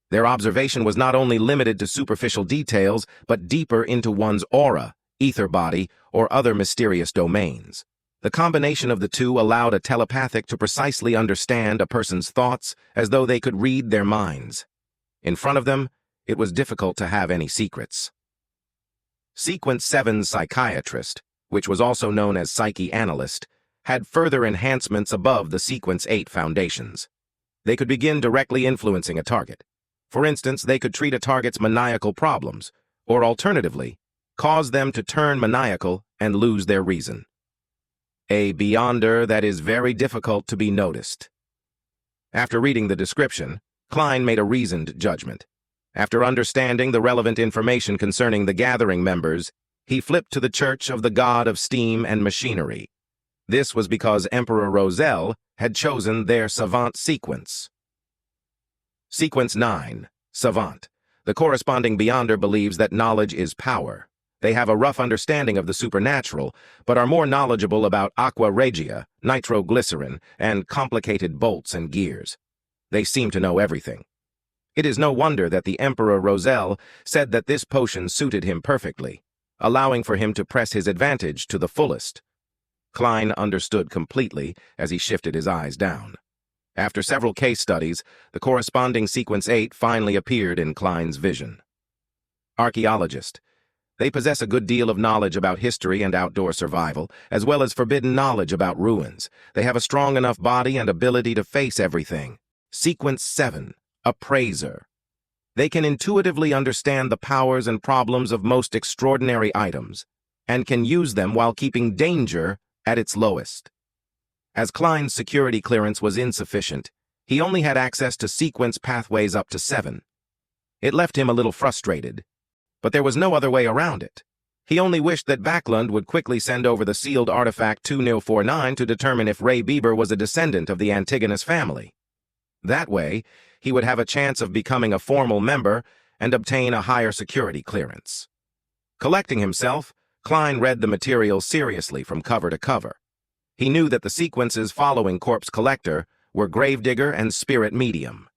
Their observation was not only limited to superficial details, but deeper into one's aura, ether body, or other mysterious domains. The combination of the two allowed a telepathic to precisely understand a person's thoughts as though they could read their minds. In front of them, it was difficult to have any secrets. Sequence 7's psychiatrist, which was also known as psyche-analyst, had further enhancements above the Sequence 8 foundations. They could begin directly influencing a target. For instance, they could treat a target's maniacal problems, or alternatively, cause them to turn maniacal and lose their reason. A Beyonder that is very difficult to be noticed. After reading the description, Klein made a reasoned judgment. After understanding the relevant information concerning the gathering members, he flipped to the Church of the God of Steam and Machinery. This was because Emperor Roselle had chosen their Savant sequence. Sequence 9, Savant. The corresponding Beyonder believes that knowledge is power. They have a rough understanding of the supernatural, but are more knowledgeable about aqua regia, nitroglycerin, and complicated bolts and gears. They seem to know everything. It is no wonder that the Emperor Roselle said that this potion suited him perfectly, allowing for him to press his advantage to the fullest. Klein understood completely as he shifted his eyes down. After several case studies, the corresponding sequence 8 finally appeared in Klein's vision. Archaeologist. They possess a good deal of knowledge about history and outdoor survival, as well as forbidden knowledge about ruins. They have a strong enough body and ability to face everything. Sequence 7. Appraiser. They can intuitively understand the powers and problems of most extraordinary items, and can use them while keeping danger at its lowest. As Klein's security clearance was insufficient, he only had access to sequence pathways up to 7. It left him a little frustrated, but there was no other way around it. He only wished that Backlund would quickly send over the sealed artifact 2049 to determine if Ray Bieber was a descendant of the Antigonus family. That way, he would have a chance of becoming a formal member and obtain a higher security clearance. Collecting himself, Klein read the material seriously from cover to cover. He knew that the sequences following Corpse Collector were Gravedigger and Spirit Medium.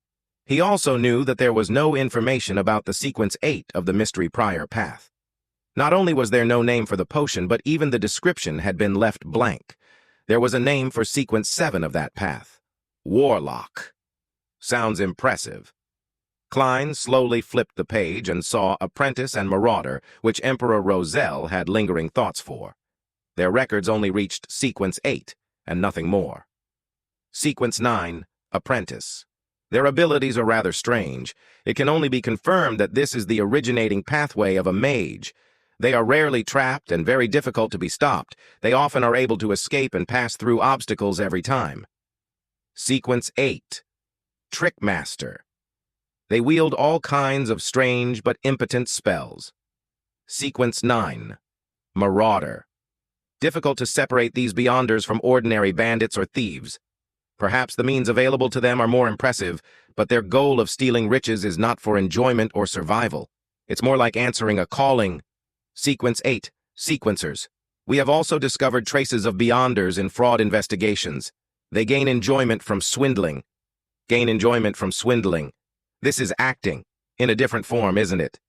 He also knew that there was no information about the sequence 8 of the Mystery Prior path. Not only was there no name for the potion, but even the description had been left blank. There was a name for sequence 7 of that path. Warlock. Sounds impressive. Klein slowly flipped the page and saw Apprentice and Marauder, which Emperor Roselle had lingering thoughts for. Their records only reached sequence 8, and nothing more. Sequence 9, Apprentice. Their abilities are rather strange. It can only be confirmed that this is the originating pathway of a mage. They are rarely trapped and very difficult to be stopped. They often are able to escape and pass through obstacles every time. Sequence 8, Trickmaster. They wield all kinds of strange but impotent spells. Sequence 9, Marauder. Difficult to separate these Beyonders from ordinary bandits or thieves. Perhaps the means available to them are more impressive, but their goal of stealing riches is not for enjoyment or survival. It's more like answering a calling. Sequence 8, Sequencers. We have also discovered traces of Beyonders in fraud investigations. They gain enjoyment from swindling. This is acting, in a different form, isn't it?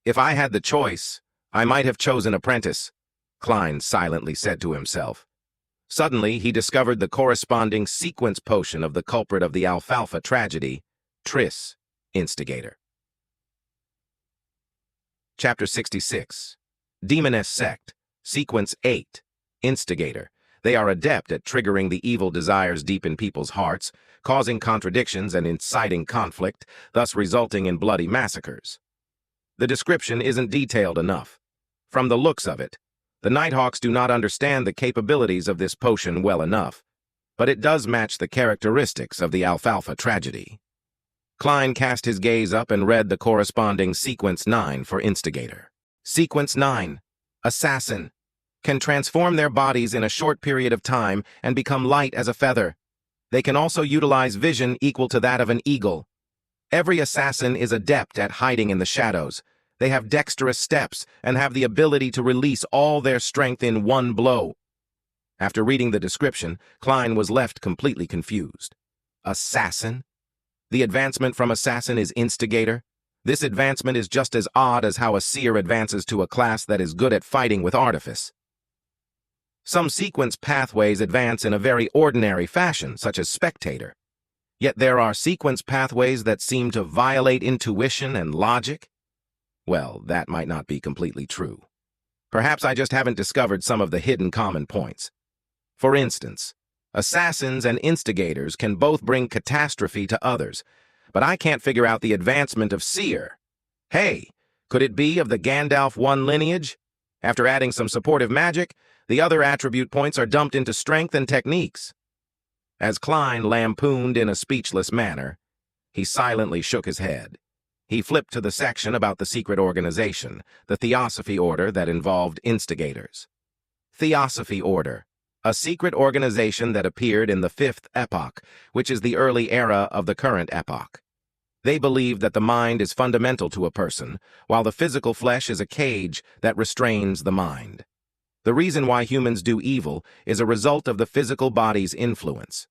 If I had the choice, I might have chosen Apprentice, Klein silently said to himself. Suddenly, he discovered the corresponding sequence potion of the culprit of the Alfalfa tragedy, Tris, Instigator. Chapter 66. Demoness Sect, Sequence 8, Instigator. They are adept at triggering the evil desires deep in people's hearts, causing contradictions and inciting conflict, thus resulting in bloody massacres. The description isn't detailed enough. From the looks of it, the Nighthawks do not understand the capabilities of this potion well enough, but it does match the characteristics of the Alfalfa tragedy. Klein cast his gaze up and read the corresponding Sequence 9 for Instigator. Sequence 9, Assassin. Can transform their bodies in a short period of time and become light as a feather. They can also utilize vision equal to that of an eagle. Every assassin is adept at hiding in the shadows. They have dexterous steps and have the ability to release all their strength in one blow. After reading the description, Klein was left completely confused. Assassin? The advancement from assassin is Instigator? This advancement is just as odd as how a seer advances to a class that is good at fighting with artifice. Some sequence pathways advance in a very ordinary fashion, such as Spectator. Yet there are sequence pathways that seem to violate intuition and logic. Well, that might not be completely true. Perhaps I just haven't discovered some of the hidden common points. For instance, assassins and instigators can both bring catastrophe to others, but I can't figure out the advancement of seer. Hey, could it be of the Gandalf 1 lineage? After adding some supportive magic, the other attribute points are dumped into strength and techniques. As Klein lampooned in a speechless manner, he silently shook his head. He flipped to the section about the secret organization, the Theosophy Order that involved instigators. Theosophy Order, a secret organization that appeared in the 5th epoch, which is the early era of the current epoch. They believe that the mind is fundamental to a person, while the physical flesh is a cage that restrains the mind. The reason why humans do evil is a result of the physical body's influence.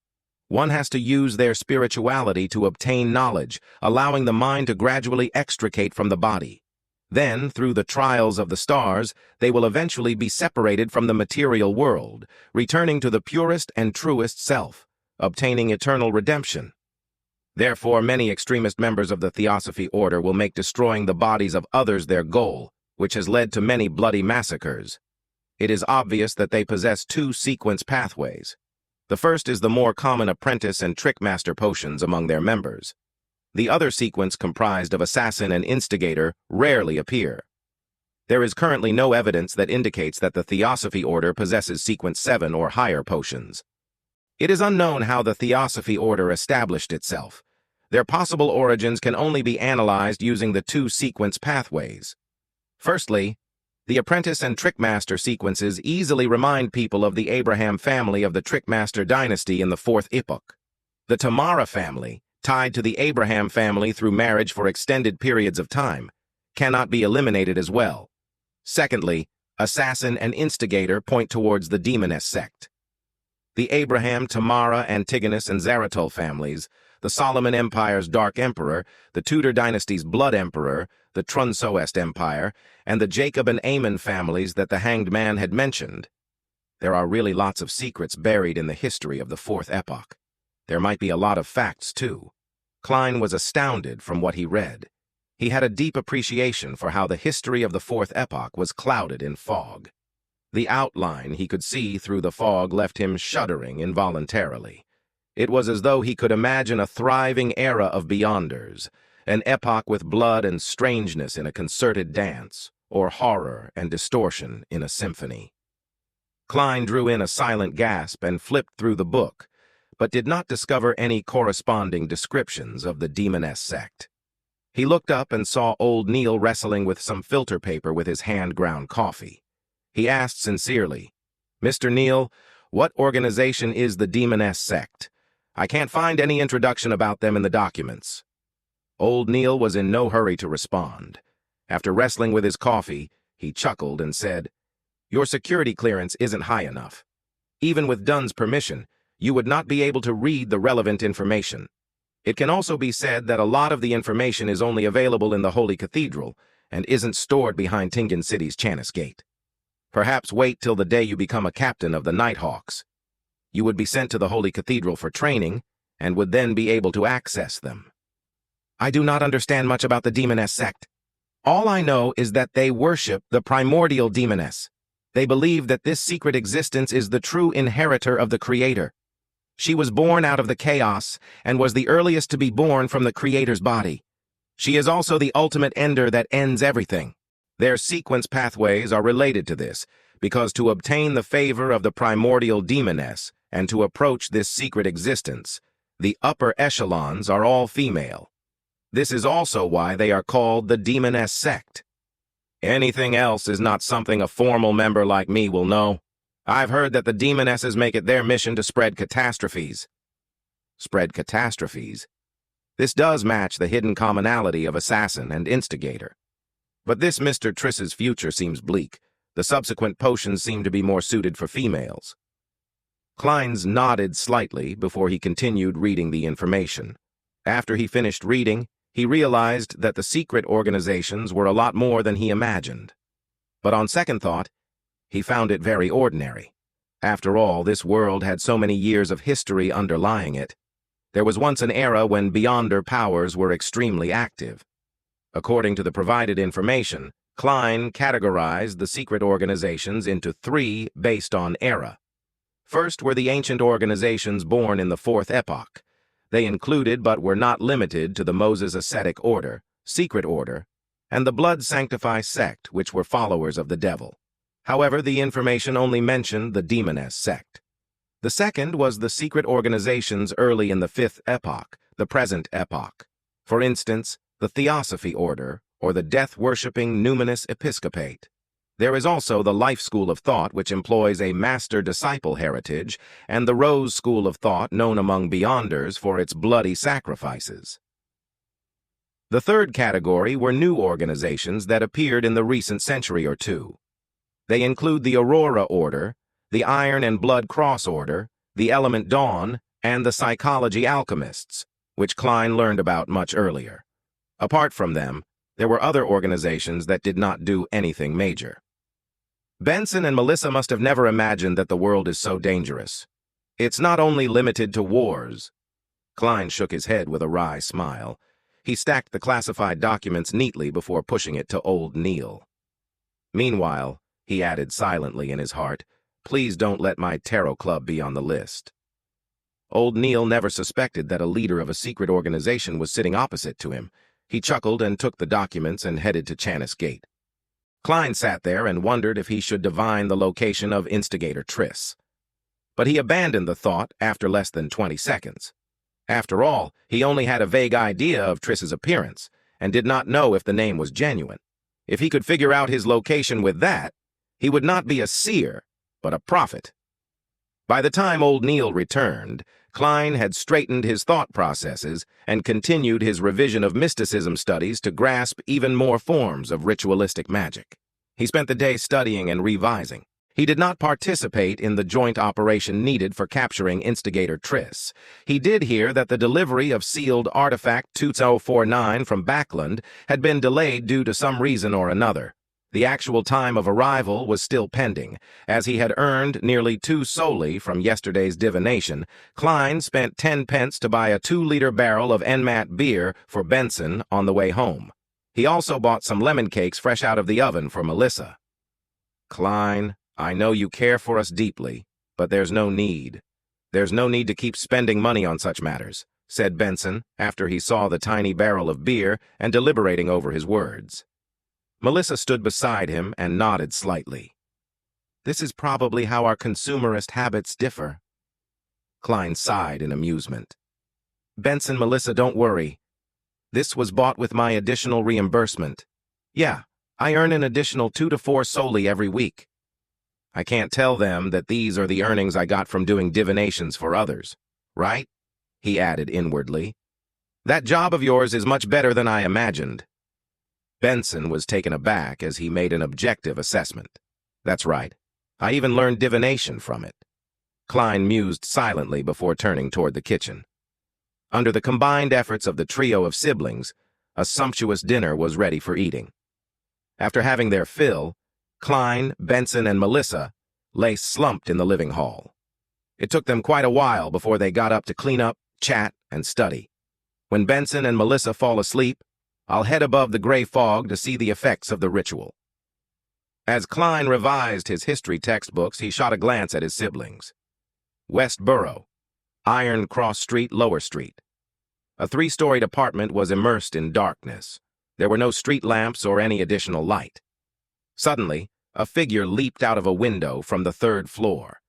One has to use their spirituality to obtain knowledge, allowing the mind to gradually extricate from the body. Then, through the trials of the stars, they will eventually be separated from the material world, returning to the purest and truest self, obtaining eternal redemption. Therefore, many extremist members of the Theosophy Order will make destroying the bodies of others their goal, which has led to many bloody massacres. It is obvious that they possess two sequence pathways. The first is the more common apprentice and trickmaster potions among their members. The other sequence, comprised of assassin and instigator, rarely appear. There is currently no evidence that indicates that the Theosophy Order possesses sequence 7 or higher potions. It is unknown how the Theosophy Order established itself. Their possible origins can only be analyzed using the two sequence pathways. Firstly, the apprentice and trickmaster sequences easily remind people of the Abraham family of the trickmaster dynasty in the 4th epoch. The Tamara family, tied to the Abraham family through marriage for extended periods of time, cannot be eliminated as well. Secondly, assassin and instigator point towards the demoness sect. The Abraham, Tamara, Antigonus, and Zaratul families, the Solomon Empire's Dark Emperor, the Tudor dynasty's Blood Emperor, the Trunsoest Empire, and the Jacob and Ammon families that the Hanged Man had mentioned. There are really lots of secrets buried in the history of the 4th epoch. There might be a lot of facts, too. Klein was astounded from what he read. He had a deep appreciation for how the history of the 4th epoch was clouded in fog. The outline he could see through the fog left him shuddering involuntarily. It was as though he could imagine a thriving era of Beyonders, an epoch with blood and strangeness in a concerted dance, or horror and distortion in a symphony. Klein drew in a silent gasp and flipped through the book, but did not discover any corresponding descriptions of the demoness sect. He looked up and saw old Neil wrestling with some filter paper with his hand-ground coffee. He asked sincerely, "Mr. Neil, what organization is the demoness sect? I can't find any introduction about them in the documents." Old Neil was in no hurry to respond. After wrestling with his coffee, he chuckled and said, "Your security clearance isn't high enough. Even with Dunn's permission, you would not be able to read the relevant information. It can also be said that a lot of the information is only available in the Holy Cathedral and isn't stored behind Tingen City's Chanis Gate. Perhaps wait till the day you become a captain of the Nighthawks. You would be sent to the Holy Cathedral for training and would then be able to access them." "I do not understand much about the demoness sect. All I know is that they worship the primordial demoness. They believe that this secret existence is the true inheritor of the Creator. She was born out of the chaos and was the earliest to be born from the Creator's body. She is also the ultimate ender that ends everything. Their sequence pathways are related to this, because to obtain the favor of the primordial demoness and to approach this secret existence, the upper echelons are all female. This is also why they are called the demoness sect. Anything else is not something a formal member like me will know. I've heard that the demonesses make it their mission to spread catastrophes." Spread catastrophes? This does match the hidden commonality of assassin and instigator. But this Mr. Triss's future seems bleak. The subsequent potions seem to be more suited for females. Klein's nodded slightly before he continued reading the information. After he finished reading, he realized that the secret organizations were a lot more than he imagined. But on second thought, he found it very ordinary. After all, this world had so many years of history underlying it. There was once an era when Beyonder powers were extremely active. According to the provided information, Klein categorized the secret organizations into 3 based on era. First were the ancient organizations born in the 4th epoch. They included but were not limited to the Moses Ascetic Order, Secret Order, and the Blood Sanctify sect, which were followers of the devil. However, the information only mentioned the demoness sect. The second was the secret organizations early in the 5th epoch, the present epoch. For instance, the Theosophy Order, or the death-worshipping numinous episcopate. There is also the Life School of Thought, which employs a master-disciple heritage, and the Rose School of Thought, known among Beyonders for its bloody sacrifices. The third category were new organizations that appeared in the recent century or two. They include the Aurora Order, the Iron and Blood Cross Order, the Element Dawn, and the Psychology Alchemists, which Klein learned about much earlier. Apart from them, there were other organizations that did not do anything major. Benson and Melissa must have never imagined that the world is so dangerous. It's not only limited to wars. Klein shook his head with a wry smile. He stacked the classified documents neatly before pushing it to old Neil. Meanwhile, he added silently in his heart, "Please don't let my tarot club be on the list." Old Neil never suspected that a leader of a secret organization was sitting opposite to him. He chuckled and took the documents and headed to Chanis Gate. Klein sat there and wondered if he should divine the location of Instigator Triss. But he abandoned the thought after less than 20 seconds. After all, he only had a vague idea of Triss's appearance and did not know if the name was genuine. If he could figure out his location with that, he would not be a seer, but a prophet. By the time old Neil returned, Klein had straightened his thought processes and continued his revision of mysticism studies to grasp even more forms of ritualistic magic. He spent the day studying and revising. He did not participate in the joint operation needed for capturing Instigator Triss. He did hear that the delivery of sealed artifact 2049 from Backland had been delayed due to some reason or another. The actual time of arrival was still pending. As he had earned nearly 2 solely from yesterday's divination, Klein spent 10 pence to buy a 2-liter barrel of Enmat beer for Benson on the way home. He also bought some lemon cakes fresh out of the oven for Melissa. "Klein, I know you care for us deeply, but there's no need. There's no need to keep spending money on such matters," said Benson after he saw the tiny barrel of beer and deliberating over his words. Melissa stood beside him and nodded slightly. "This is probably how our consumerist habits differ." Klein sighed in amusement. "Benson, Melissa, don't worry. This was bought with my additional reimbursement. Yeah, I earn an additional 2 to 4 solely every week. I can't tell them that these are the earnings I got from doing divinations for others, right?" he added inwardly. "That job of yours is much better than I imagined." Benson was taken aback as he made an objective assessment. "That's right. I even learned divination from it." Klein mused silently before turning toward the kitchen. Under the combined efforts of the trio of siblings, a sumptuous dinner was ready for eating. After having their fill, Klein, Benson, and Melissa lay slumped in the living hall. It took them quite a while before they got up to clean up, chat, and study. When Benson and Melissa fall asleep, I'll head above the gray fog to see the effects of the ritual. As Klein revised his history textbooks, he shot a glance at his siblings. West Borough, Iron Cross Street, Lower Street. A 3-storied apartment was immersed in darkness. There were no street lamps or any additional light. Suddenly, a figure leaped out of a window from the 3rd floor.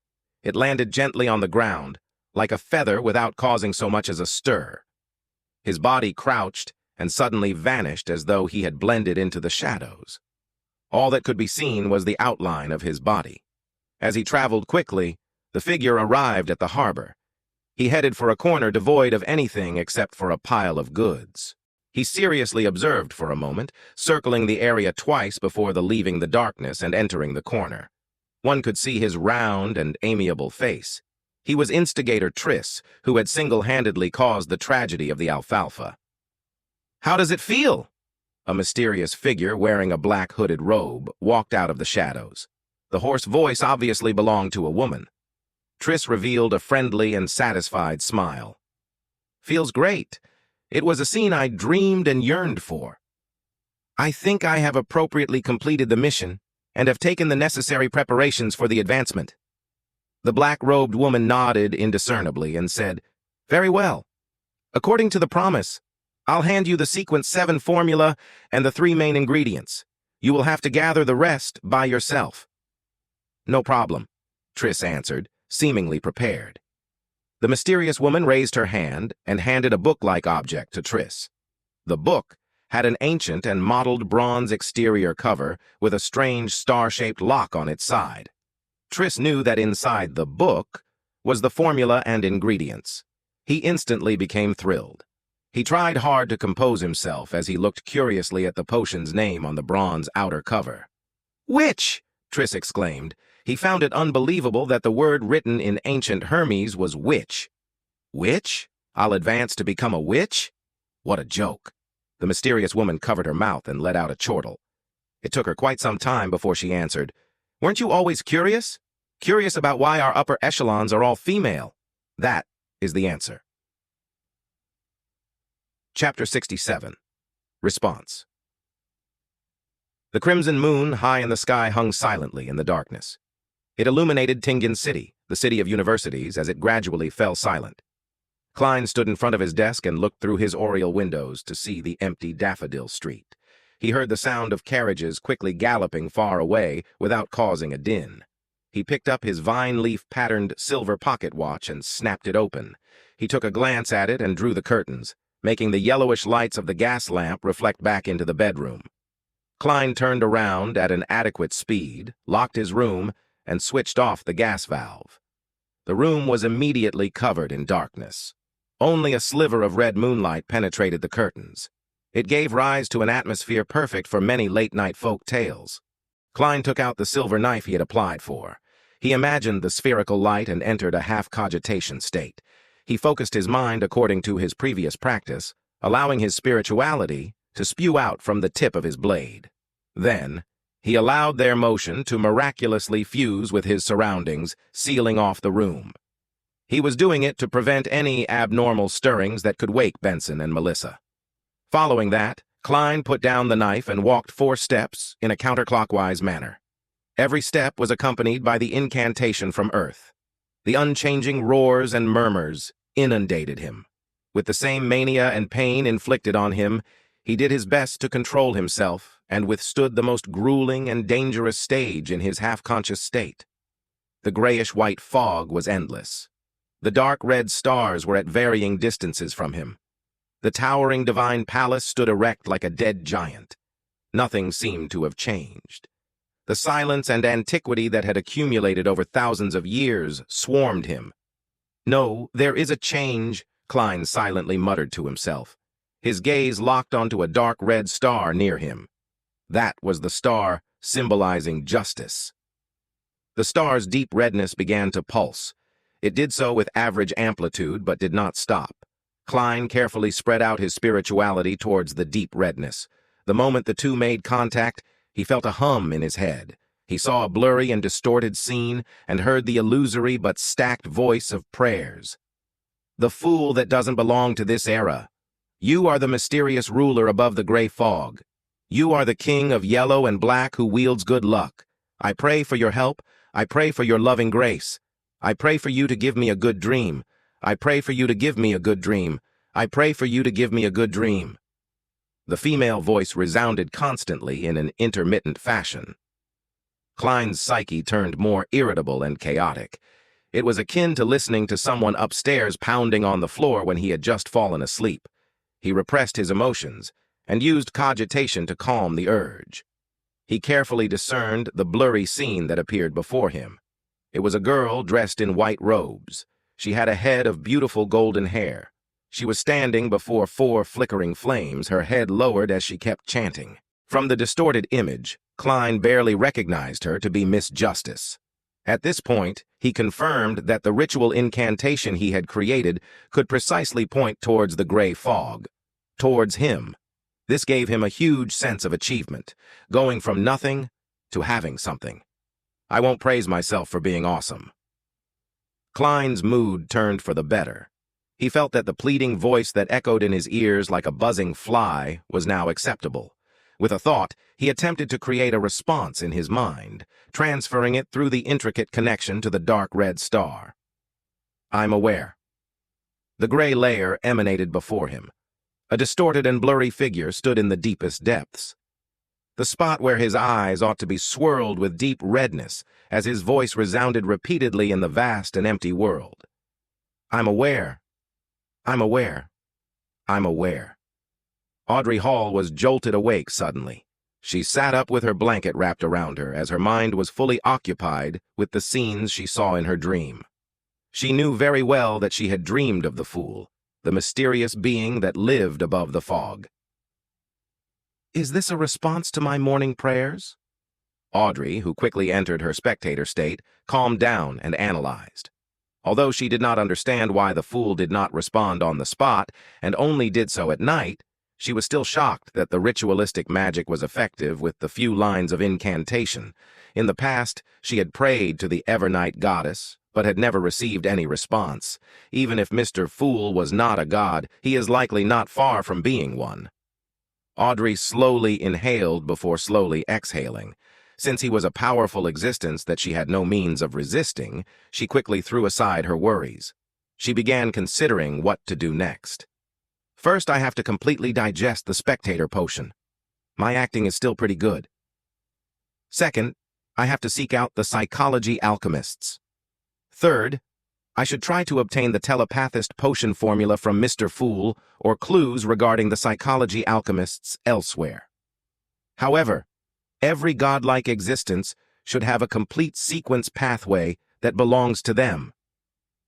It landed gently on the ground, like a feather without causing so much as a stir. His body crouched and suddenly vanished as though he had blended into the shadows. All that could be seen was the outline of his body. As he traveled quickly, the figure arrived at the harbor. He headed for a corner devoid of anything except for a pile of goods. He seriously observed for a moment, circling the area twice before leaving the darkness and entering the corner. One could see his round and amiable face. He was Instigator Triss, who had single-handedly caused the tragedy of the Alfalfa. "How does it feel?" A mysterious figure wearing a black hooded robe walked out of the shadows. The hoarse voice obviously belonged to a woman. Triss revealed a friendly and satisfied smile. "Feels great. It was a scene I dreamed and yearned for. I think I have appropriately completed the mission and have taken the necessary preparations for the advancement." The black-robed woman nodded indiscernibly and said, "Very well. According to the promise, I'll hand you the Sequence 7 formula and the 3 main ingredients. You will have to gather the rest by yourself." "No problem," Triss answered, seemingly prepared. The mysterious woman raised her hand and handed a book-like object to Triss. The book had an ancient and mottled bronze exterior cover with a strange star-shaped lock on its side. Triss knew that inside the book was the formula and ingredients. He instantly became thrilled. He tried hard to compose himself as he looked curiously at the potion's name on the bronze outer cover. "Witch!" Triss exclaimed. He found it unbelievable that the word written in ancient Hermes was witch. "Witch? I'll advance to become a witch?" What a joke. The mysterious woman covered her mouth and let out a chortle. It took her quite some time before she answered, "Weren't you always curious? Curious about why our upper echelons are all female? That is the answer." Chapter 67. Response. The crimson moon high in the sky hung silently in the darkness. It illuminated Tingin's city, the city of universities, as it gradually fell silent. Klein stood in front of his desk and looked through his oriel windows to see the empty Daffodil Street. He heard the sound of carriages quickly galloping far away without causing a din. He picked up his vine-leaf-patterned silver pocket watch and snapped it open. He took a glance at it and drew the curtains, making the yellowish lights of the gas lamp reflect back into the bedroom. Klein turned around at an adequate speed, locked his room, and switched off the gas valve. The room was immediately covered in darkness. Only a sliver of red moonlight penetrated the curtains. It gave rise to an atmosphere perfect for many late-night folk tales. Klein took out the silver knife he had applied for. He imagined the spherical light and entered a half-cogitation state. He focused his mind according to his previous practice, allowing his spirituality to spew out from the tip of his blade. Then, he allowed their motion to miraculously fuse with his surroundings, sealing off the room. He was doing it to prevent any abnormal stirrings that could wake Benson and Melissa. Following that, Klein put down the knife and walked 4 steps in a counterclockwise manner. Every step was accompanied by the incantation from Earth. The unchanging roars and murmurs inundated him. With the same mania and pain inflicted on him, he did his best to control himself and withstood the most grueling and dangerous stage in his half-conscious state. The grayish-white fog was endless. The dark red stars were at varying distances from him. The towering divine palace stood erect like a dead giant. Nothing seemed to have changed. The silence and antiquity that had accumulated over thousands of years swarmed him. "No, there is a change," Klein silently muttered to himself. His gaze locked onto a dark red star near him. That was the star symbolizing justice. The star's deep redness began to pulse. It did so with average amplitude, but did not stop. Klein carefully spread out his spirituality towards the deep redness. The moment the two made contact, he felt a hum in his head. He saw a blurry and distorted scene and heard the illusory but stacked voice of prayers. "The fool that doesn't belong to this era. You are the mysterious ruler above the gray fog. You are the king of yellow and black who wields good luck. I pray for your help. I pray for your loving grace. I pray for you to give me a good dream. I pray for you to give me a good dream. I pray for you to give me a good dream." The female voice resounded constantly in an intermittent fashion. Klein's psyche turned more irritable and chaotic. It was akin to listening to someone upstairs pounding on the floor when he had just fallen asleep. He repressed his emotions and used cogitation to calm the urge. He carefully discerned the blurry scene that appeared before him. It was a girl dressed in white robes. She had a head of beautiful golden hair. She was standing before 4 flickering flames, her head lowered as she kept chanting. From the distorted image, Klein barely recognized her to be Miss Justice. At this point, he confirmed that the ritual incantation he had created could precisely point towards the gray fog, towards him. This gave him a huge sense of achievement, going from nothing to having something. I won't praise myself for being awesome. Klein's mood turned for the better. He felt that the pleading voice that echoed in his ears like a buzzing fly was now acceptable. With a thought, he attempted to create a response in his mind, transferring it through the intricate connection to the dark red star. "I'm aware." The gray layer emanated before him. A distorted and blurry figure stood in the deepest depths. The spot where his eyes ought to be swirled with deep redness as his voice resounded repeatedly in the vast and empty world. "I'm aware. I'm aware. I'm aware." Audrey Hall was jolted awake suddenly. She sat up with her blanket wrapped around her as her mind was fully occupied with the scenes she saw in her dream. She knew very well that she had dreamed of the fool, the mysterious being that lived above the fog. Is this a response to my morning prayers? Audrey, who quickly entered her spectator state, calmed down and analyzed. Although she did not understand why the fool did not respond on the spot and only did so at night, she was still shocked that the ritualistic magic was effective with the few lines of incantation. In the past, she had prayed to the Evernight goddess, but had never received any response. Even if Mr. Fool was not a god, he is likely not far from being one. Audrey slowly inhaled before slowly exhaling. Since he was a powerful existence that she had no means of resisting, she quickly threw aside her worries. She began considering what to do next. First, I have to completely digest the Spectator potion. My acting is still pretty good. Second, I have to seek out the psychology alchemists. Third, I should try to obtain the telepathist potion formula from Mr. Fool or clues regarding the psychology alchemists elsewhere. However, every godlike existence should have a complete sequence pathway that belongs to them.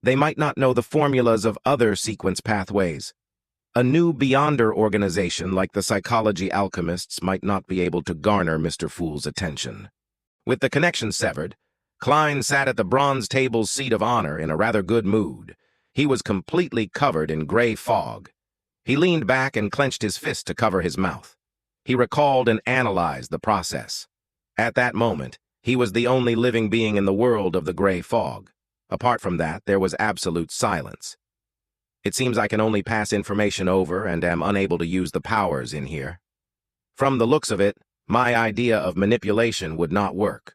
They might not know the formulas of other sequence pathways. A new Beyonder organization like the psychology alchemists might not be able to garner Mr. Fool's attention. With the connection severed, Klein sat at the bronze table's seat of honor in a rather good mood. He was completely covered in gray fog. He leaned back and clenched his fist to cover his mouth. He recalled and analyzed the process. At that moment, he was the only living being in the world of the gray fog. Apart from that, there was absolute silence. It seems I can only pass information over and am unable to use the powers in here. From the looks of it, my idea of manipulation would not work.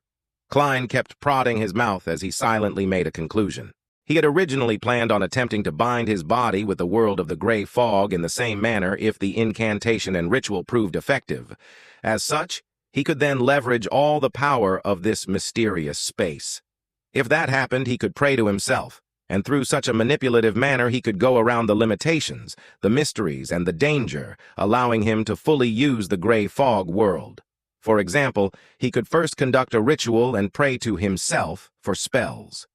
Klein kept prodding his mouth as he silently made a conclusion. He had originally planned on attempting to bind his body with the world of the gray fog in the same manner if the incantation and ritual proved effective. As such, he could then leverage all the power of this mysterious space. If that happened, he could pray to himself, and through such a manipulative manner he could go around the limitations, the mysteries, and the danger, allowing him to fully use the gray fog world. For example, he could first conduct a ritual and pray to himself for spells.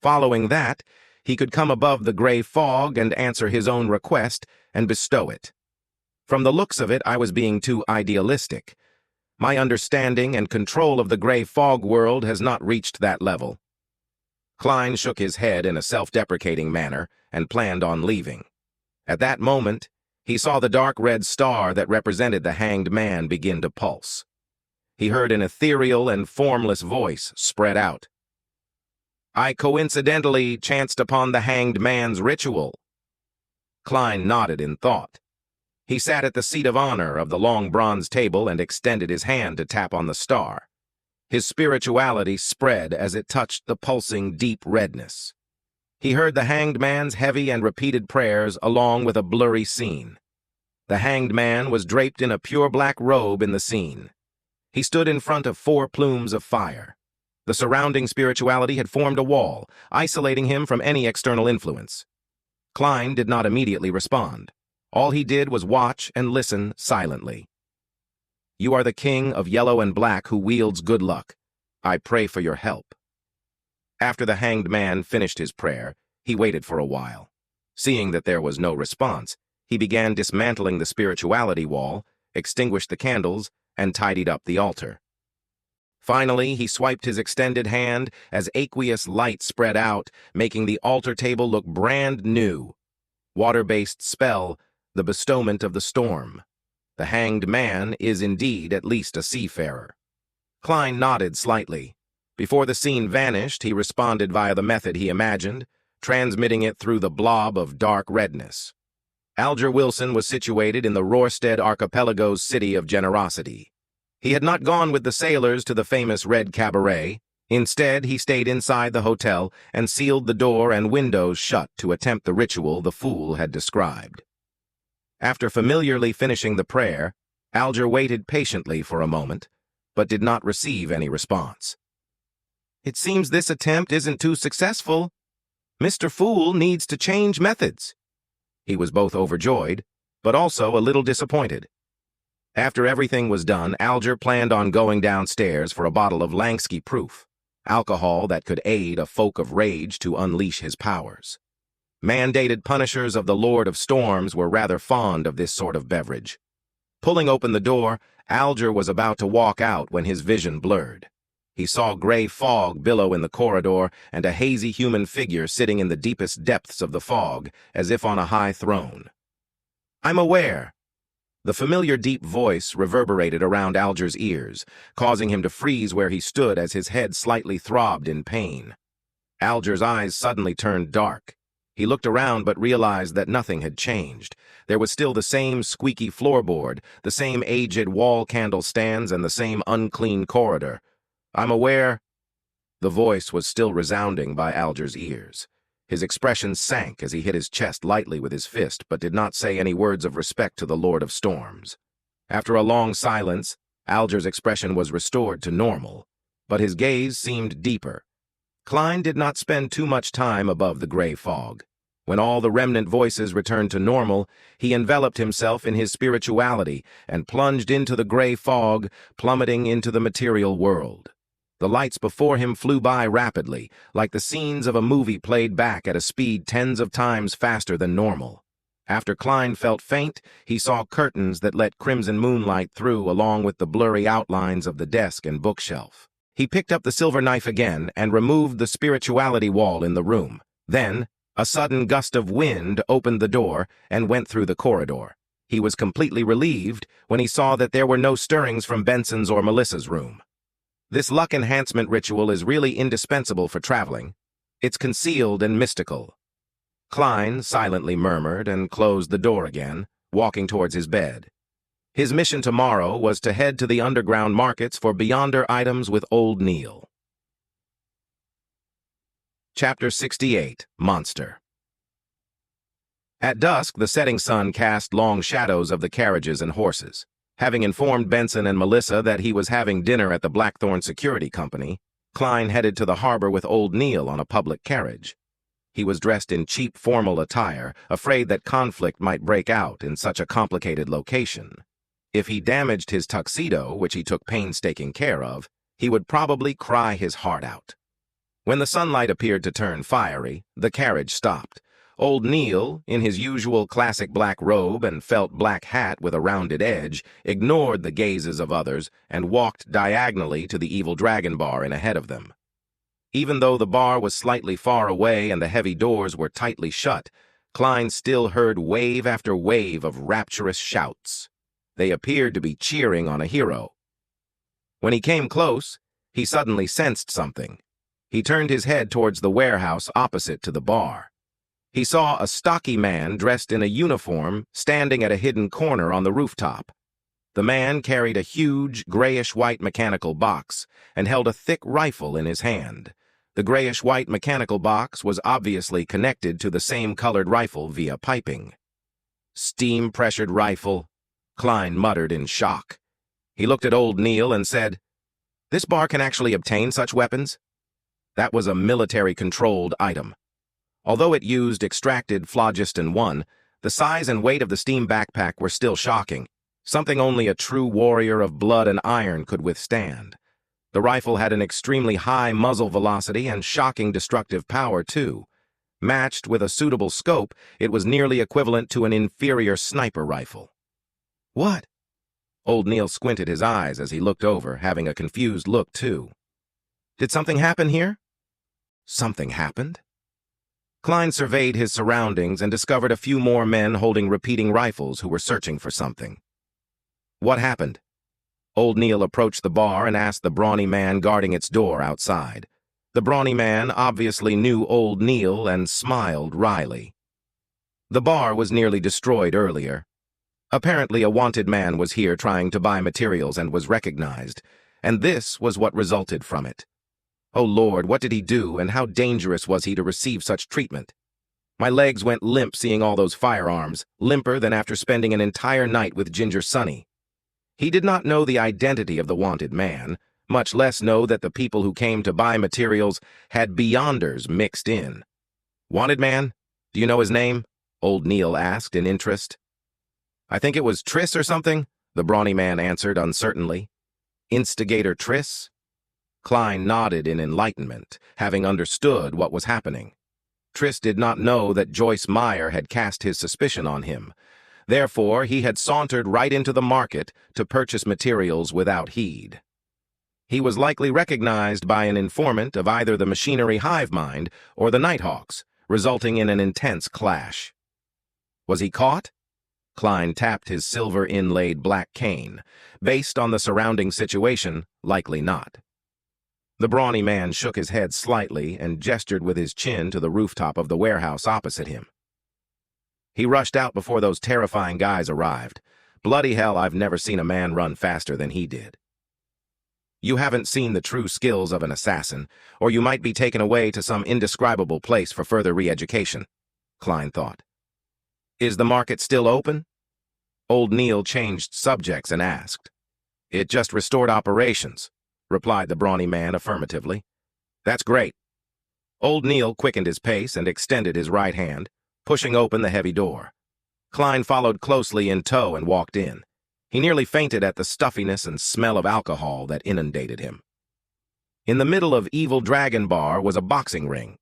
Following that, he could come above the gray fog and answer his own request and bestow it. From the looks of it, I was being too idealistic. My understanding and control of the gray fog world has not reached that level. Klein shook his head in a self-deprecating manner and planned on leaving. At that moment, he saw the dark red star that represented the hanged man begin to pulse. He heard an ethereal and formless voice spread out. I coincidentally chanced upon the hanged man's ritual. Klein nodded in thought. He sat at the seat of honor of the long bronze table and extended his hand to tap on the star. His spirituality spread as it touched the pulsing deep redness. He heard the hanged man's heavy and repeated prayers along with a blurry scene. The hanged man was draped in a pure black robe in the scene. He stood in front of 4 plumes of fire. The surrounding spirituality had formed a wall, isolating him from any external influence. Klein did not immediately respond. All he did was watch and listen silently. You are the king of yellow and black who wields good luck. I pray for your help. After the hanged man finished his prayer, he waited for a while. Seeing that there was no response, he began dismantling the spirituality wall, extinguished the candles, and tidied up the altar. Finally, he swiped his extended hand as aqueous light spread out, making the altar table look brand new. Water-based spell, the bestowment of the storm. The hanged man is indeed at least a seafarer. Klein nodded slightly. Before the scene vanished, he responded via the method he imagined, transmitting it through the blob of dark redness. Alger Wilson was situated in the Rorstead Archipelago's city of generosity. He had not gone with the sailors to the famous Red Cabaret. Instead, he stayed inside the hotel and sealed the door and windows shut to attempt the ritual the fool had described. After familiarly finishing the prayer, Alger waited patiently for a moment, but did not receive any response. It seems this attempt isn't too successful. Mr. Fool needs to change methods. He was both overjoyed, but also a little disappointed. After everything was done, Alger planned on going downstairs for a bottle of Langsky Proof, alcohol that could aid a folk of rage to unleash his powers. Mandated punishers of the Lord of Storms were rather fond of this sort of beverage. Pulling open the door, Alger was about to walk out when his vision blurred. He saw gray fog billow in the corridor and a hazy human figure sitting in the deepest depths of the fog, as if on a high throne. "I'm aware." The familiar deep voice reverberated around Alger's ears, causing him to freeze where he stood as his head slightly throbbed in pain. Alger's eyes suddenly turned dark. He looked around but realized that nothing had changed. There was still the same squeaky floorboard, the same aged wall candle stands, and the same unclean corridor. "I'm aware." The voice was still resounding by Alger's ears. His expression sank as he hit his chest lightly with his fist, but did not say any words of respect to the Lord of Storms. After a long silence, Alger's expression was restored to normal, but his gaze seemed deeper. Klein did not spend too much time above the gray fog. When all the remnant voices returned to normal, he enveloped himself in his spirituality and plunged into the gray fog, plummeting into the material world. The lights before him flew by rapidly, like the scenes of a movie played back at a speed tens of times faster than normal. After Klein felt faint, he saw curtains that let crimson moonlight through along with the blurry outlines of the desk and bookshelf. He picked up the silver knife again and removed the spirituality wall in the room. Then, a sudden gust of wind opened the door and went through the corridor. He was completely relieved when he saw that there were no stirrings from Benson's or Melissa's room. This luck enhancement ritual is really indispensable for traveling. It's concealed and mystical. Klein silently murmured and closed the door again, walking towards his bed. His mission tomorrow was to head to the underground markets for Beyonder items with Old Neil. Chapter 68, Monster. At dusk, the setting sun cast long shadows of the carriages and horses. Having informed Benson and Melissa that he was having dinner at the Blackthorn Security Company, Klein headed to the harbor with Old Neil on a public carriage. He was dressed in cheap formal attire, afraid that conflict might break out in such a complicated location. If he damaged his tuxedo, which he took painstaking care of, he would probably cry his heart out. When the sunlight appeared to turn fiery, the carriage stopped. Old Neil, in his usual classic black robe and felt black hat with a rounded edge, ignored the gazes of others and walked diagonally to the Evil Dragon bar in ahead of them. Even though the bar was slightly far away and the heavy doors were tightly shut, Klein still heard wave after wave of rapturous shouts. They appeared to be cheering on a hero. When he came close, he suddenly sensed something. He turned his head towards the warehouse opposite to the bar. He saw a stocky man dressed in a uniform standing at a hidden corner on the rooftop. The man carried a huge, grayish-white mechanical box and held a thick rifle in his hand. The grayish-white mechanical box was obviously connected to the same colored rifle via piping. "Steam-pressured rifle," Klein muttered in shock. He looked at Old Neil and said, "This bar can actually obtain such weapons?" That was a military-controlled item. Although it used extracted phlogiston 1, the size and weight of the steam backpack were still shocking, something only a true warrior of blood and iron could withstand. The rifle had an extremely high muzzle velocity and shocking destructive power, too. Matched with a suitable scope, it was nearly equivalent to an inferior sniper rifle. "What?" Old Neil squinted his eyes as he looked over, having a confused look, too. "Did something happen here?" "Something happened?" Klein surveyed his surroundings and discovered a few more men holding repeating rifles who were searching for something. "What happened?" Old Neil approached the bar and asked the brawny man guarding its door outside. The brawny man obviously knew Old Neil and smiled wryly. The bar was nearly destroyed earlier. Apparently a wanted man was here trying to buy materials and was recognized, and this was what resulted from it. Oh Lord, what did he do, and how dangerous was he to receive such treatment? My legs went limp seeing all those firearms, limper than after spending an entire night with Ginger Sonny. He did not know the identity of the wanted man, much less know that the people who came to buy materials had Beyonders mixed in. "Wanted man? Do you know his name?" Old Neil asked in interest. "I think it was Triss or something," the brawny man answered uncertainly. "Instigator Triss?" Klein nodded in enlightenment, having understood what was happening. Triss did not know that Joyce Meyer had cast his suspicion on him. Therefore, he had sauntered right into the market to purchase materials without heed. He was likely recognized by an informant of either the machinery hive mind or the Nighthawks, resulting in an intense clash. Was he caught? Klein tapped his silver-inlaid black cane. Based on the surrounding situation, likely not. The brawny man shook his head slightly and gestured with his chin to the rooftop of the warehouse opposite him. He rushed out before those terrifying guys arrived. Bloody hell, I've never seen a man run faster than he did. You haven't seen the true skills of an assassin, or you might be taken away to some indescribable place for further re-education, Klein thought. Is the market still open? Old Neil changed subjects and asked. It just restored operations, replied the brawny man affirmatively. That's great. Old Neil quickened his pace and extended his right hand, pushing open the heavy door. Klein followed closely in tow and walked in. He nearly fainted at the stuffiness and smell of alcohol that inundated him. In the middle of Evil Dragon Bar was a boxing ring.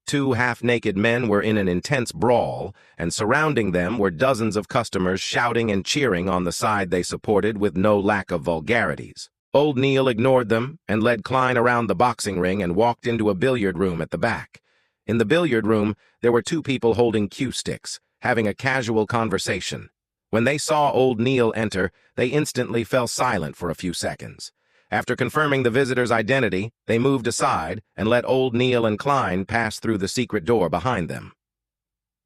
Two half-naked men were in an intense brawl, and surrounding them were dozens of customers shouting and cheering on the side they supported with no lack of vulgarities. Old Neil ignored them and led Klein around the boxing ring and walked into a billiard room at the back. In the billiard room, there were two people holding cue sticks, having a casual conversation. When they saw Old Neil enter, they instantly fell silent for a few seconds. After confirming the visitor's identity, they moved aside and let Old Neil and Klein pass through the secret door behind them.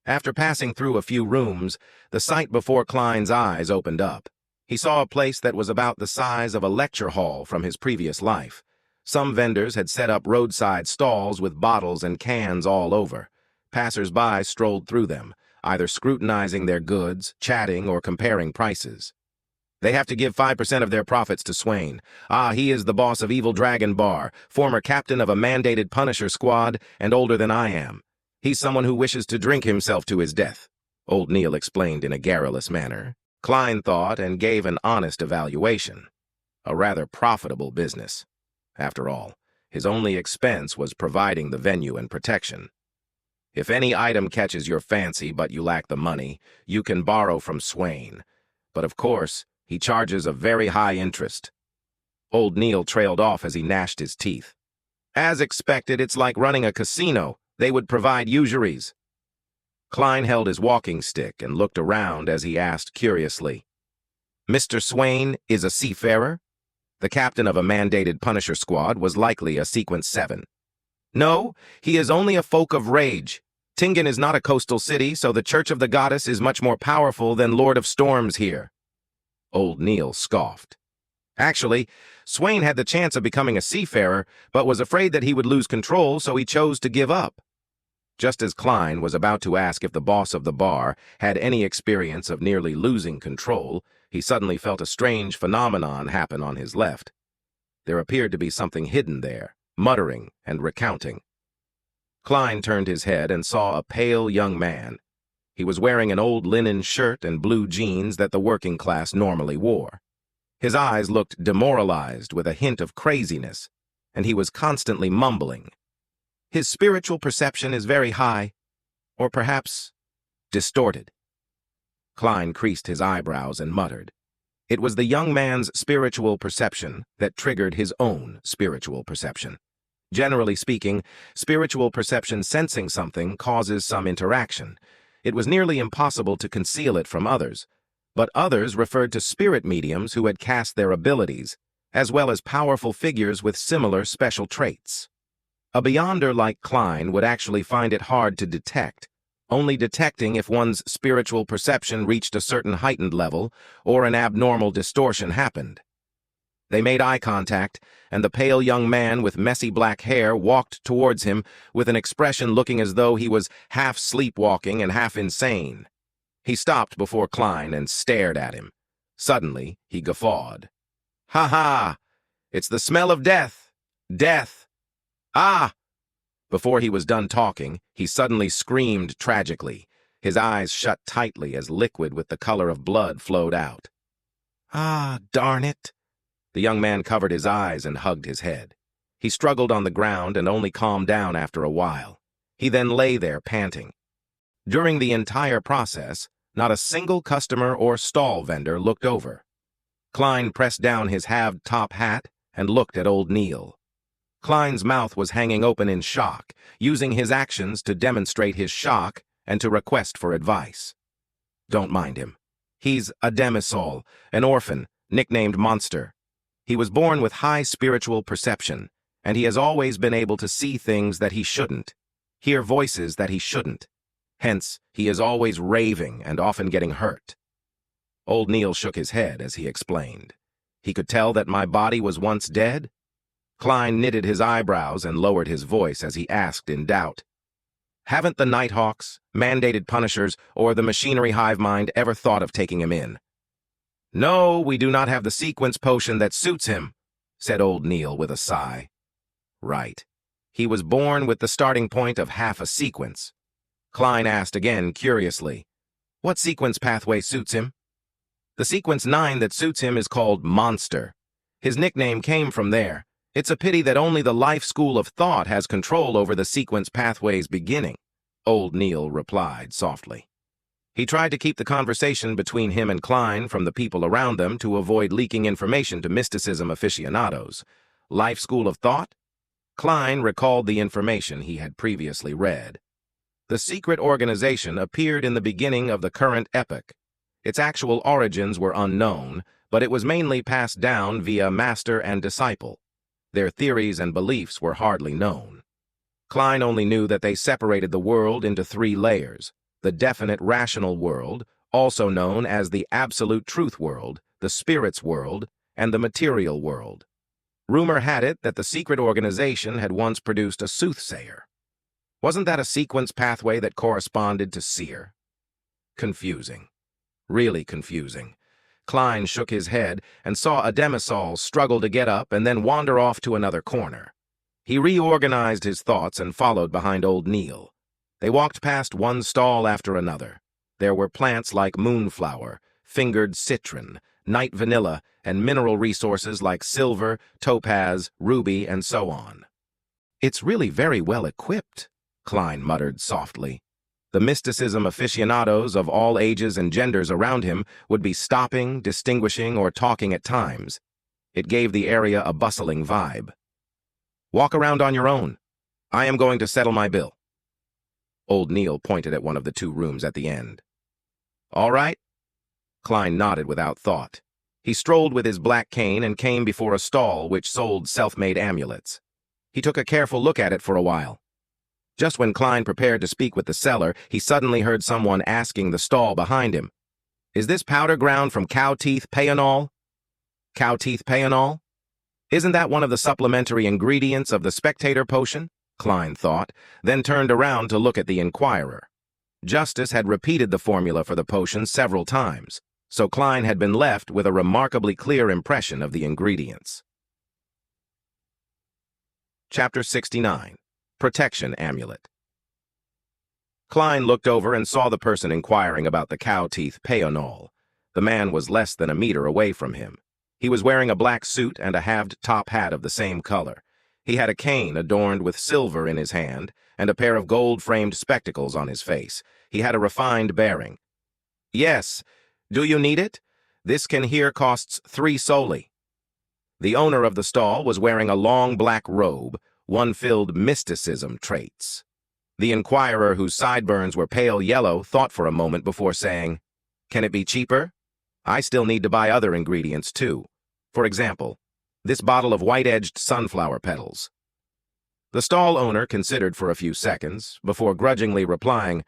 After passing through a few rooms, the sight before Klein's eyes opened up. He saw a place that was about the size of a lecture hall from his previous life. Some vendors had set up roadside stalls with bottles and cans all over. Passers-by strolled through them, either scrutinizing their goods, chatting, or comparing prices. They have to give 5% of their profits to Swain. He is the boss of Evil Dragon Bar, former captain of a mandated Punisher squad, and older than I am. He's someone who wishes to drink himself to his death, Old Neil explained in a garrulous manner. Klein thought and gave an honest evaluation. A rather profitable business. After all, his only expense was providing the venue and protection. If any item catches your fancy but you lack the money, you can borrow from Swain. But of course, he charges a very high interest. Old Neil trailed off as he gnashed his teeth. As expected, it's like running a casino. They would provide usuries. Klein held his walking stick and looked around as he asked curiously, Mr. Swain is a seafarer? The captain of a mandated Punisher squad was likely a Sequence 7. No, he is only a folk of rage. Tingen is not a coastal city, so the Church of the Goddess is much more powerful than Lord of Storms here. Old Neil scoffed. Actually, Swain had the chance of becoming a seafarer, but was afraid that he would lose control, so he chose to give up. Just as Klein was about to ask if the boss of the bar had any experience of nearly losing control, he suddenly felt a strange phenomenon happen on his left. There appeared to be something hidden there, muttering and recounting. Klein turned his head and saw a pale young man. He was wearing an old linen shirt and blue jeans that the working class normally wore. His eyes looked demoralized with a hint of craziness, and he was constantly mumbling. His spiritual perception is very high, or perhaps distorted. Klein creased his eyebrows and muttered. It was the young man's spiritual perception that triggered his own spiritual perception. Generally speaking, spiritual perception sensing something causes some interaction. It was nearly impossible to conceal it from others, but others referred to spirit mediums who had cast their abilities, as well as powerful figures with similar special traits. A beyonder like Klein would actually find it hard to detect, only detecting if one's spiritual perception reached a certain heightened level or an abnormal distortion happened. They made eye contact, and the pale young man with messy black hair walked towards him with an expression looking as though he was half sleepwalking and half insane. He stopped before Klein and stared at him. Suddenly, he guffawed. Ha ha! It's the smell of death! Death! Ah! Before he was done talking, he suddenly screamed tragically. His eyes shut tightly as liquid with the color of blood flowed out. Ah, darn it! The young man covered his eyes and hugged his head. He struggled on the ground and only calmed down after a while. He then lay there panting. During the entire process, not a single customer or stall vendor looked over. Klein pressed down his halved top hat and looked at old Neil. Klein's mouth was hanging open in shock, using his actions to demonstrate his shock and to request for advice. Don't mind him. He's a demisol, an orphan, nicknamed Monster. He was born with high spiritual perception, and he has always been able to see things that he shouldn't, hear voices that he shouldn't. Hence, he is always raving and often getting hurt. Old Neil shook his head as he explained. He could tell that my body was once dead? Klein knitted his eyebrows and lowered his voice as he asked in doubt. Haven't the Nighthawks, mandated punishers, or the machinery hive mind ever thought of taking him in? No, we do not have the sequence potion that suits him, said old Neil with a sigh. Right. He was born with the starting point of half a sequence. Klein asked again curiously, what sequence pathway suits him? The sequence 9 that suits him is called Monster. His nickname came from there. It's a pity that only the life school of thought has control over the sequence pathway's beginning, old Neil replied softly. He tried to keep the conversation between him and Klein from the people around them to avoid leaking information to mysticism aficionados. Life school of thought? Klein recalled the information he had previously read. The secret organization appeared in the beginning of the current epoch. Its actual origins were unknown, but it was mainly passed down via master and disciple. Their theories and beliefs were hardly known. Klein only knew that they separated the world into 3 layers: the definite rational world, also known as the absolute truth world, the spirits world, and the material world. Rumor had it that the secret organization had once produced a soothsayer. Wasn't that a sequence pathway that corresponded to seer? Confusing. Really confusing. Klein shook his head and saw a demisol struggle to get up and then wander off to another corner. He reorganized his thoughts and followed behind old Neil. They walked past one stall after another. There were plants like moonflower, fingered citron, night vanilla, and mineral resources like silver, topaz, ruby, and so on. It's really very well equipped, Klein muttered softly. The mysticism aficionados of all ages and genders around him would be stopping, distinguishing, or talking at times. It gave the area a bustling vibe. Walk around on your own. I am going to settle my bill. Old Neil pointed at one of the 2 rooms at the end. All right? Klein nodded without thought. He strolled with his black cane and came before a stall which sold self-made amulets. He took a careful look at it for a while. Just when Klein prepared to speak with the seller, he suddenly heard someone asking the stall behind him, "Is this powder ground from cow teeth payanol?" Cow teeth payanol? Isn't that one of the supplementary ingredients of the Spectator potion? Klein thought, then turned around to look at the Inquirer. Justice had repeated the formula for the potion several times, so Klein had been left with a remarkably clear impression of the ingredients. Chapter 69. Protection Amulet. Klein looked over and saw the person inquiring about the cow teeth payanol. The man was less than a meter away from him. He was wearing a black suit and a halved top hat of the same color. He had a cane adorned with silver in his hand and a pair of gold-framed spectacles on his face. He had a refined bearing. Yes, do you need it? This can here costs 3 solely. The owner of the stall was wearing a long black robe, one filled mysticism traits. The Inquirer, whose sideburns were pale yellow, thought for a moment before saying, "Can it be cheaper? I still need to buy other ingredients too. For example, this bottle of white-edged sunflower petals." The stall owner considered for a few seconds before grudgingly replying,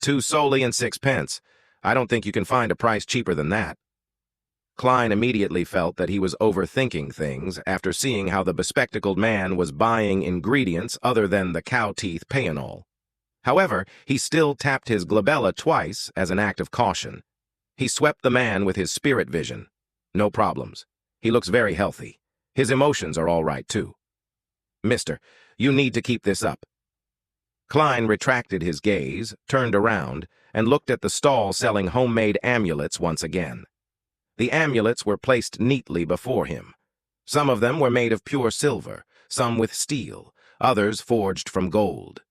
2 solely and 6 pence. I don't think you can find a price cheaper than that. Klein immediately felt that he was overthinking things after seeing how the bespectacled man was buying ingredients other than the cow teeth payanol. However, he still tapped his glabella twice as an act of caution. He swept the man with his spirit vision. No problems. He looks very healthy. His emotions are all right, too. Mister, you need to keep this up. Klein retracted his gaze, turned around, and looked at the stall selling homemade amulets once again. The amulets were placed neatly before him. Some of them were made of pure silver, some with steel, others forged from gold.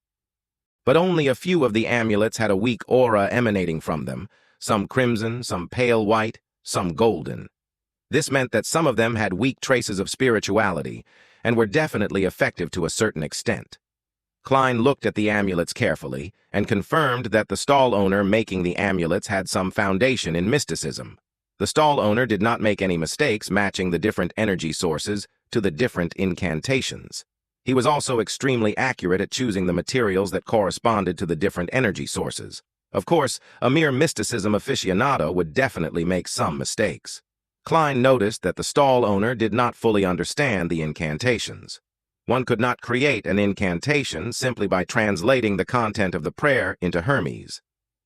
But only a few of the amulets had a weak aura emanating from them, some crimson, some pale white, some golden. This meant that some of them had weak traces of spirituality and were definitely effective to a certain extent. Klein looked at the amulets carefully and confirmed that the stall owner making the amulets had some foundation in mysticism. The stall owner did not make any mistakes matching the different energy sources to the different incantations. He was also extremely accurate at choosing the materials that corresponded to the different energy sources. Of course, a mere mysticism aficionado would definitely make some mistakes. Klein noticed that the stall owner did not fully understand the incantations. One could not create an incantation simply by translating the content of the prayer into Hermes.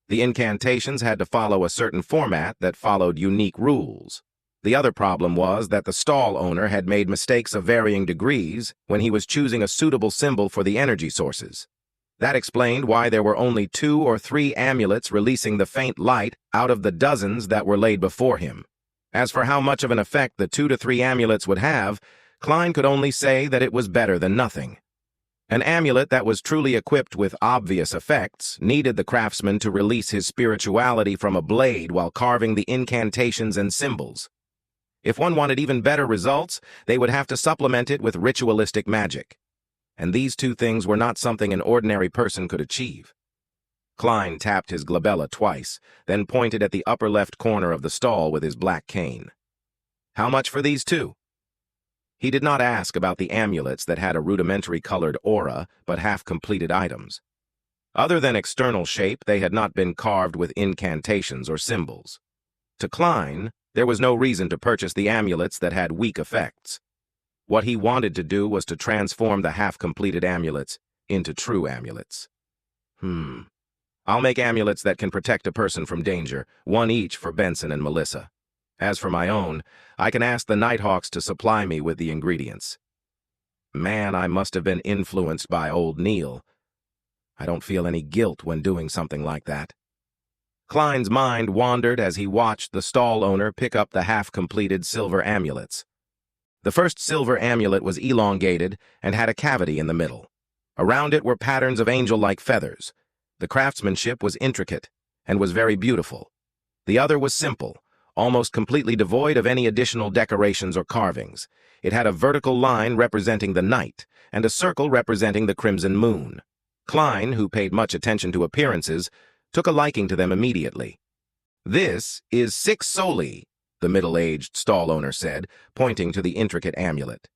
The incantations had to follow a certain format that followed unique rules. The other problem was that the stall owner had made mistakes of varying degrees when he was choosing a suitable symbol for the energy sources. That explained why there were only 2 or 3 amulets releasing the faint light out of the dozens that were laid before him. As for how much of an effect the 2 to 3 amulets would have, Klein could only say that it was better than nothing. An amulet that was truly equipped with obvious effects needed the craftsman to release his spirituality from a blade while carving the incantations and symbols. If one wanted even better results, they would have to supplement it with ritualistic magic. And these 2 things were not something an ordinary person could achieve. Klein tapped his glabella twice, then pointed at the upper left corner of the stall with his black cane. How much for these 2? He did not ask about the amulets that had a rudimentary colored aura but half-completed items. Other than external shape, they had not been carved with incantations or symbols. To Klein, there was no reason to purchase the amulets that had weak effects. What he wanted to do was to transform the half-completed amulets into true amulets. I'll make amulets that can protect a person from danger, 1 each for Benson and Melissa. As for my own, I can ask the Nighthawks to supply me with the ingredients. Man, I must have been influenced by old Neil. I don't feel any guilt when doing something like that. Klein's mind wandered as he watched the stall owner pick up the half-completed silver amulets. The first silver amulet was elongated and had a cavity in the middle. Around it were patterns of angel-like feathers. The craftsmanship was intricate and was very beautiful. The other was simple, almost completely devoid of any additional decorations or carvings. It had a vertical line representing the night and a circle representing the crimson moon. Klein, who paid much attention to appearances, took a liking to them immediately. "This is 6 soli," the middle-aged stall owner said, pointing to the intricate amulet.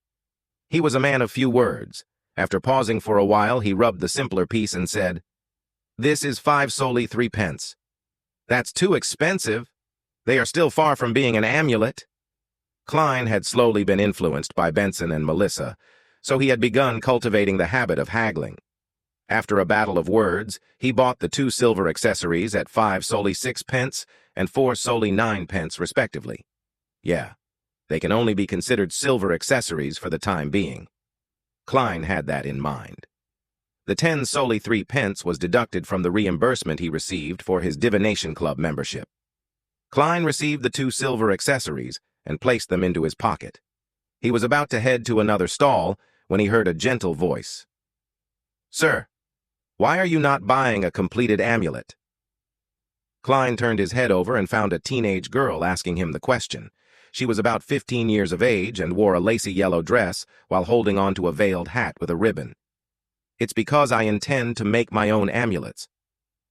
He was a man of few words. After pausing for a while, he rubbed the simpler piece and said, "This is 5 soli 3 pence. That's too expensive. They are still far from being an amulet." Klein had slowly been influenced by Benson and Melissa, so he had begun cultivating the habit of haggling. After a battle of words, he bought the 2 silver accessories at 5 soli 6 pence and 4 soli 9 pence, respectively. Yeah, they can only be considered silver accessories for the time being. Klein had that in mind. The 10 soli 3 pence was deducted from the reimbursement he received for his Divination Club membership. Klein received the 2 silver accessories and placed them into his pocket. He was about to head to another stall when he heard a gentle voice. "Sir, why are you not buying a completed amulet?" Klein turned his head over and found a teenage girl asking him the question. She was about 15 years of age and wore a lacy yellow dress while holding onto a veiled hat with a ribbon. "It's because I intend to make my own amulets.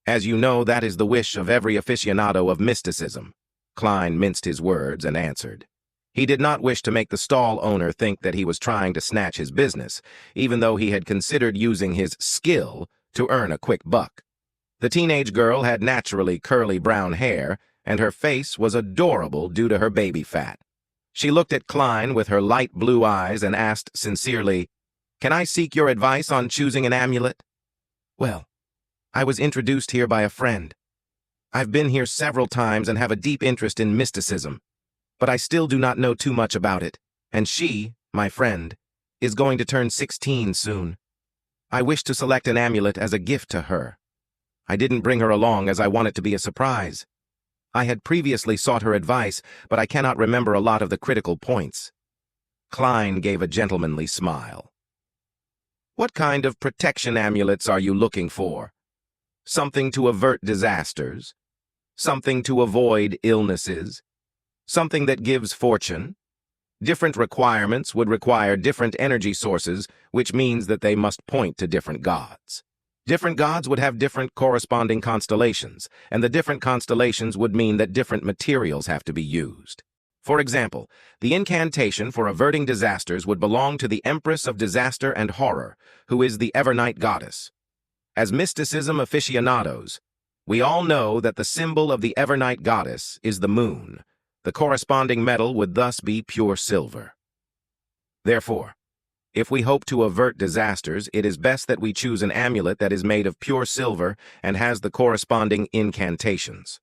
As you know, that is the wish of every aficionado of mysticism." Klein minced his words and answered. He did not wish to make the stall owner think that he was trying to snatch his business, even though he had considered using his skill to earn a quick buck. The teenage girl had naturally curly brown hair, and her face was adorable due to her baby fat. She looked at Klein with her light blue eyes and asked sincerely, "Can I seek your advice on choosing an amulet?" "Well, I was introduced here by a friend. I've been here several times and have a deep interest in mysticism, but I still do not know too much about it, and she, my friend, is going to turn 16 soon. I wish to select an amulet as a gift to her. I didn't bring her along as I want it to be a surprise. I had previously sought her advice, but I cannot remember a lot of the critical points." Klein gave a gentlemanly smile. "What kind of protection amulets are you looking for?" something to avert disasters, something to avoid illnesses, something that gives fortune. Different requirements would require different energy sources, which means that they must point to different gods. Different gods would have different corresponding constellations, and the different constellations would mean that different materials have to be used. For example, the incantation for averting disasters would belong to the Empress of Disaster and Horror, who is the Evernight goddess. As mysticism aficionados, we all know that the symbol of the Evernight goddess is the moon. The corresponding metal would thus be pure silver. Therefore, if we hope to avert disasters, it is best that we choose an amulet that is made of pure silver and has the corresponding incantations.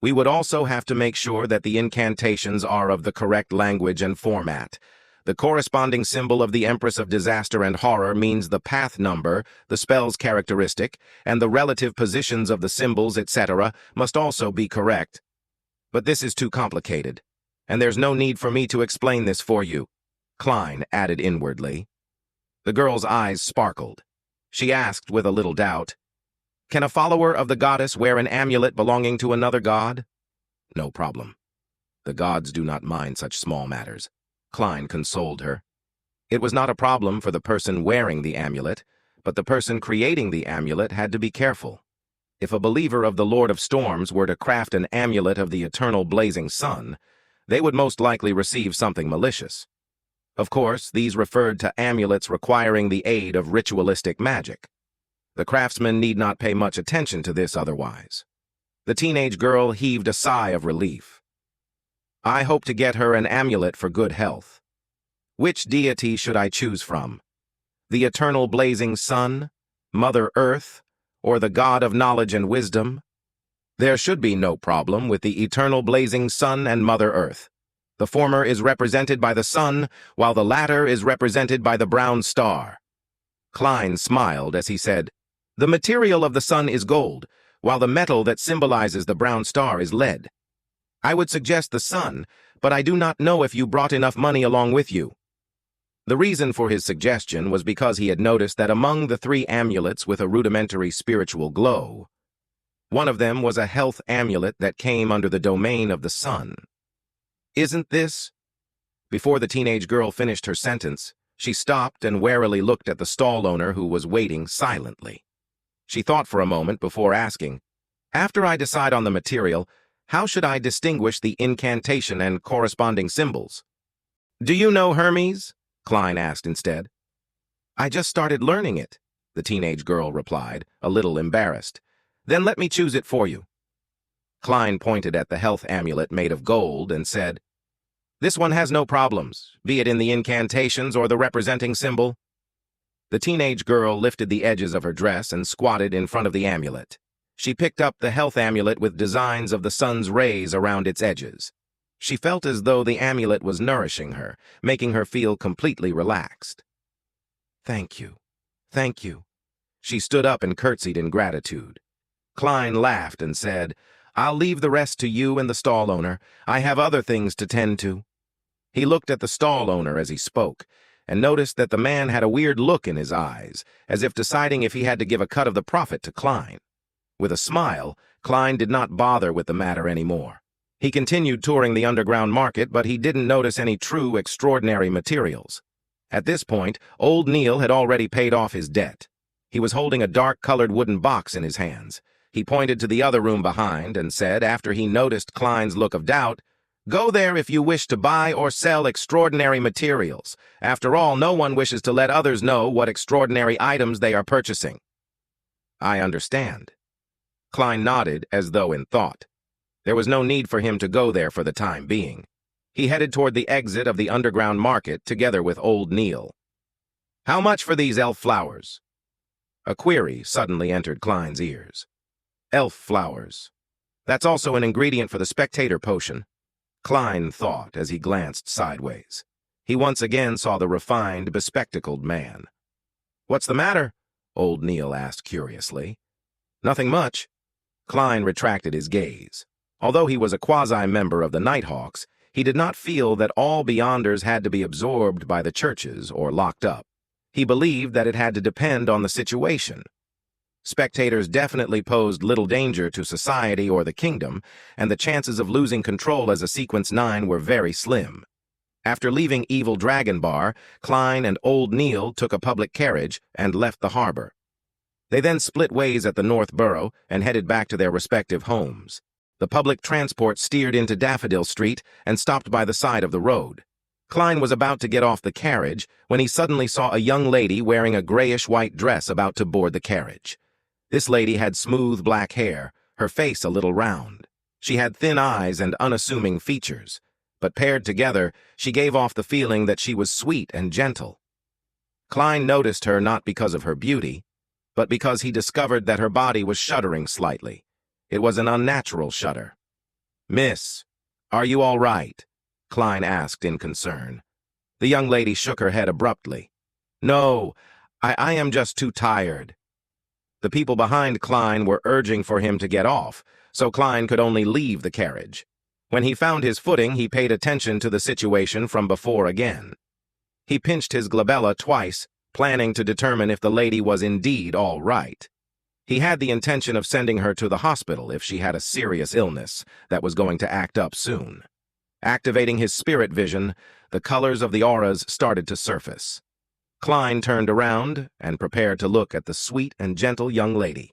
We would also have to make sure that the incantations are of the correct language and format. The corresponding symbol of the Empress of Disaster and Horror means the path number, the spell's characteristic, and the relative positions of the symbols, etc., must also be correct. But this is too complicated, and there's no need for me to explain this for you, Klein added inwardly. The girl's eyes sparkled. She asked with a little doubt, "Can a follower of the goddess wear an amulet belonging to another god?" "No problem. The gods do not mind such small matters," Klein consoled her. It was not a problem for the person wearing the amulet, but the person creating the amulet had to be careful. If a believer of the Lord of Storms were to craft an amulet of the eternal blazing sun, they would most likely receive something malicious. Of course, these referred to amulets requiring the aid of ritualistic magic. The craftsman need not pay much attention to this otherwise. The teenage girl heaved a sigh of relief. "I hope to get her an amulet for good health. Which deity should I choose from? The eternal blazing sun, Mother Earth, or the god of knowledge and wisdom?" "There should be no problem with the eternal blazing sun and Mother Earth. The former is represented by the sun, while the latter is represented by the brown star." Klein smiled as he said, "The material of the sun is gold, while the metal that symbolizes the brown star is lead. I would suggest the sun, but I do not know if you brought enough money along with you." The reason for his suggestion was because he had noticed that among the 3 amulets with a rudimentary spiritual glow, one of them was a health amulet that came under the domain of the sun. "Isn't this?" Before the teenage girl finished her sentence, she stopped and warily looked at the stall owner who was waiting silently. She thought for a moment before asking, "After I decide on the material, how should I distinguish the incantation and corresponding symbols?" "Do you know Hermes?" Klein asked instead. "I just started learning it," the teenage girl replied, a little embarrassed. "Then let me choose it for you." Klein pointed at the health amulet made of gold and said, "This one has no problems, be it in the incantations or the representing symbol." The teenage girl lifted the edges of her dress and squatted in front of the amulet. She picked up the health amulet with designs of the sun's rays around its edges. She felt as though the amulet was nourishing her, making her feel completely relaxed. "Thank you. Thank you." She stood up and curtsied in gratitude. Klein laughed and said, "I'll leave the rest to you and the stall owner. I have other things to tend to." He looked at the stall owner as he spoke, and noticed that the man had a weird look in his eyes, as if deciding if he had to give a cut of the profit to Klein. With a smile, Klein did not bother with the matter anymore. He continued touring the underground market, but he didn't notice any true extraordinary materials. At this point, old Neil had already paid off his debt. He was holding a dark-colored wooden box in his hands. He pointed to the other room behind and said, after he noticed Klein's look of doubt, "Go there if you wish to buy or sell extraordinary materials. After all, no one wishes to let others know what extraordinary items they are purchasing." "I understand." Klein nodded as though in thought. There was no need for him to go there for the time being. He headed toward the exit of the underground market together with old Neil. "How much for these elf flowers?" A query suddenly entered Klein's ears. Elf flowers. That's also an ingredient for the Spectator potion, Klein thought as he glanced sideways. He once again saw the refined, bespectacled man. "What's the matter?" old Neil asked curiously. "Nothing much." Klein retracted his gaze. Although he was a quasi-member of the Nighthawks, he did not feel that all Beyonders had to be absorbed by the churches or locked up. He believed that it had to depend on the situation. Spectators definitely posed little danger to society or the kingdom, and the chances of losing control as a Sequence 9 were very slim. After leaving Evil Dragon Bar, Klein and Old Neil took a public carriage and left the harbor. They then split ways at the North Borough and headed back to their respective homes. The public transport steered into Daffodil Street and stopped by the side of the road. Klein was about to get off the carriage when he suddenly saw a young lady wearing a grayish-white dress about to board the carriage. This lady had smooth black hair, her face a little round. She had thin eyes and unassuming features, but paired together, she gave off the feeling that she was sweet and gentle. Klein noticed her not because of her beauty, but because he discovered that her body was shuddering slightly. It was an unnatural shudder. "Miss, are you all right?" Klein asked in concern. The young lady shook her head abruptly. "No, I am just too tired." The people behind Klein were urging for him to get off, so Klein could only leave the carriage. When he found his footing, he paid attention to the situation from before again. He pinched his glabella twice, planning to determine if the lady was indeed all right. He had the intention of sending her to the hospital if she had a serious illness that was going to act up soon. Activating his spirit vision, the colors of the auras started to surface. Klein turned around and prepared to look at the sweet and gentle young lady.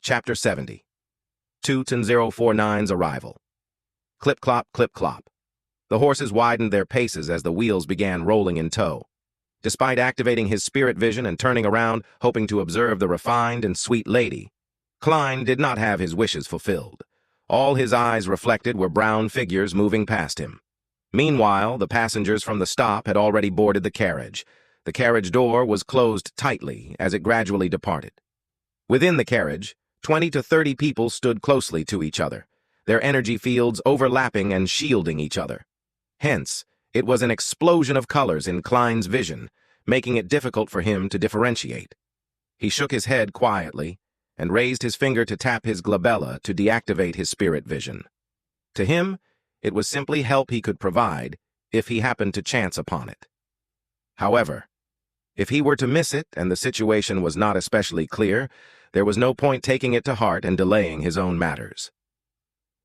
Chapter 70. Toot and 049's arrival. Clip-clop, clip-clop. The horses widened their paces as the wheels began rolling in tow. Despite activating his spirit vision and turning around, hoping to observe the refined and sweet lady, Klein did not have his wishes fulfilled. All his eyes reflected were brown figures moving past him. Meanwhile, the passengers from the stop had already boarded the carriage. The carriage door was closed tightly as it gradually departed. Within the carriage, 20 to 30 people stood closely to each other, their energy fields overlapping and shielding each other. Hence, it was an explosion of colors in Klein's vision, making it difficult for him to differentiate. He shook his head quietly and raised his finger to tap his glabella to deactivate his spirit vision. To him, it was simply help he could provide if he happened to chance upon it. However, if he were to miss it and the situation was not especially clear, there was no point taking it to heart and delaying his own matters.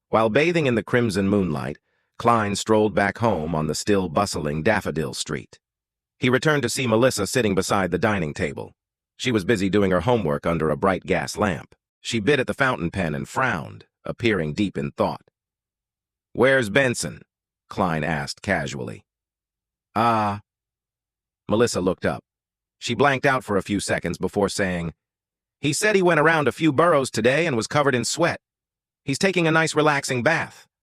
While bathing in the crimson moonlight, Klein strolled back home on the still bustling Daffodil Street. He returned to see Melissa sitting beside the dining table. She was busy doing her homework under a bright gas lamp. She bit at the fountain pen and frowned, appearing deep in thought. "Where's Benson?" Klein asked casually. Melissa looked up. She blanked out for a few seconds before saying, "He said he went around a few boroughs today and was covered in sweat. He's taking a nice relaxing bath."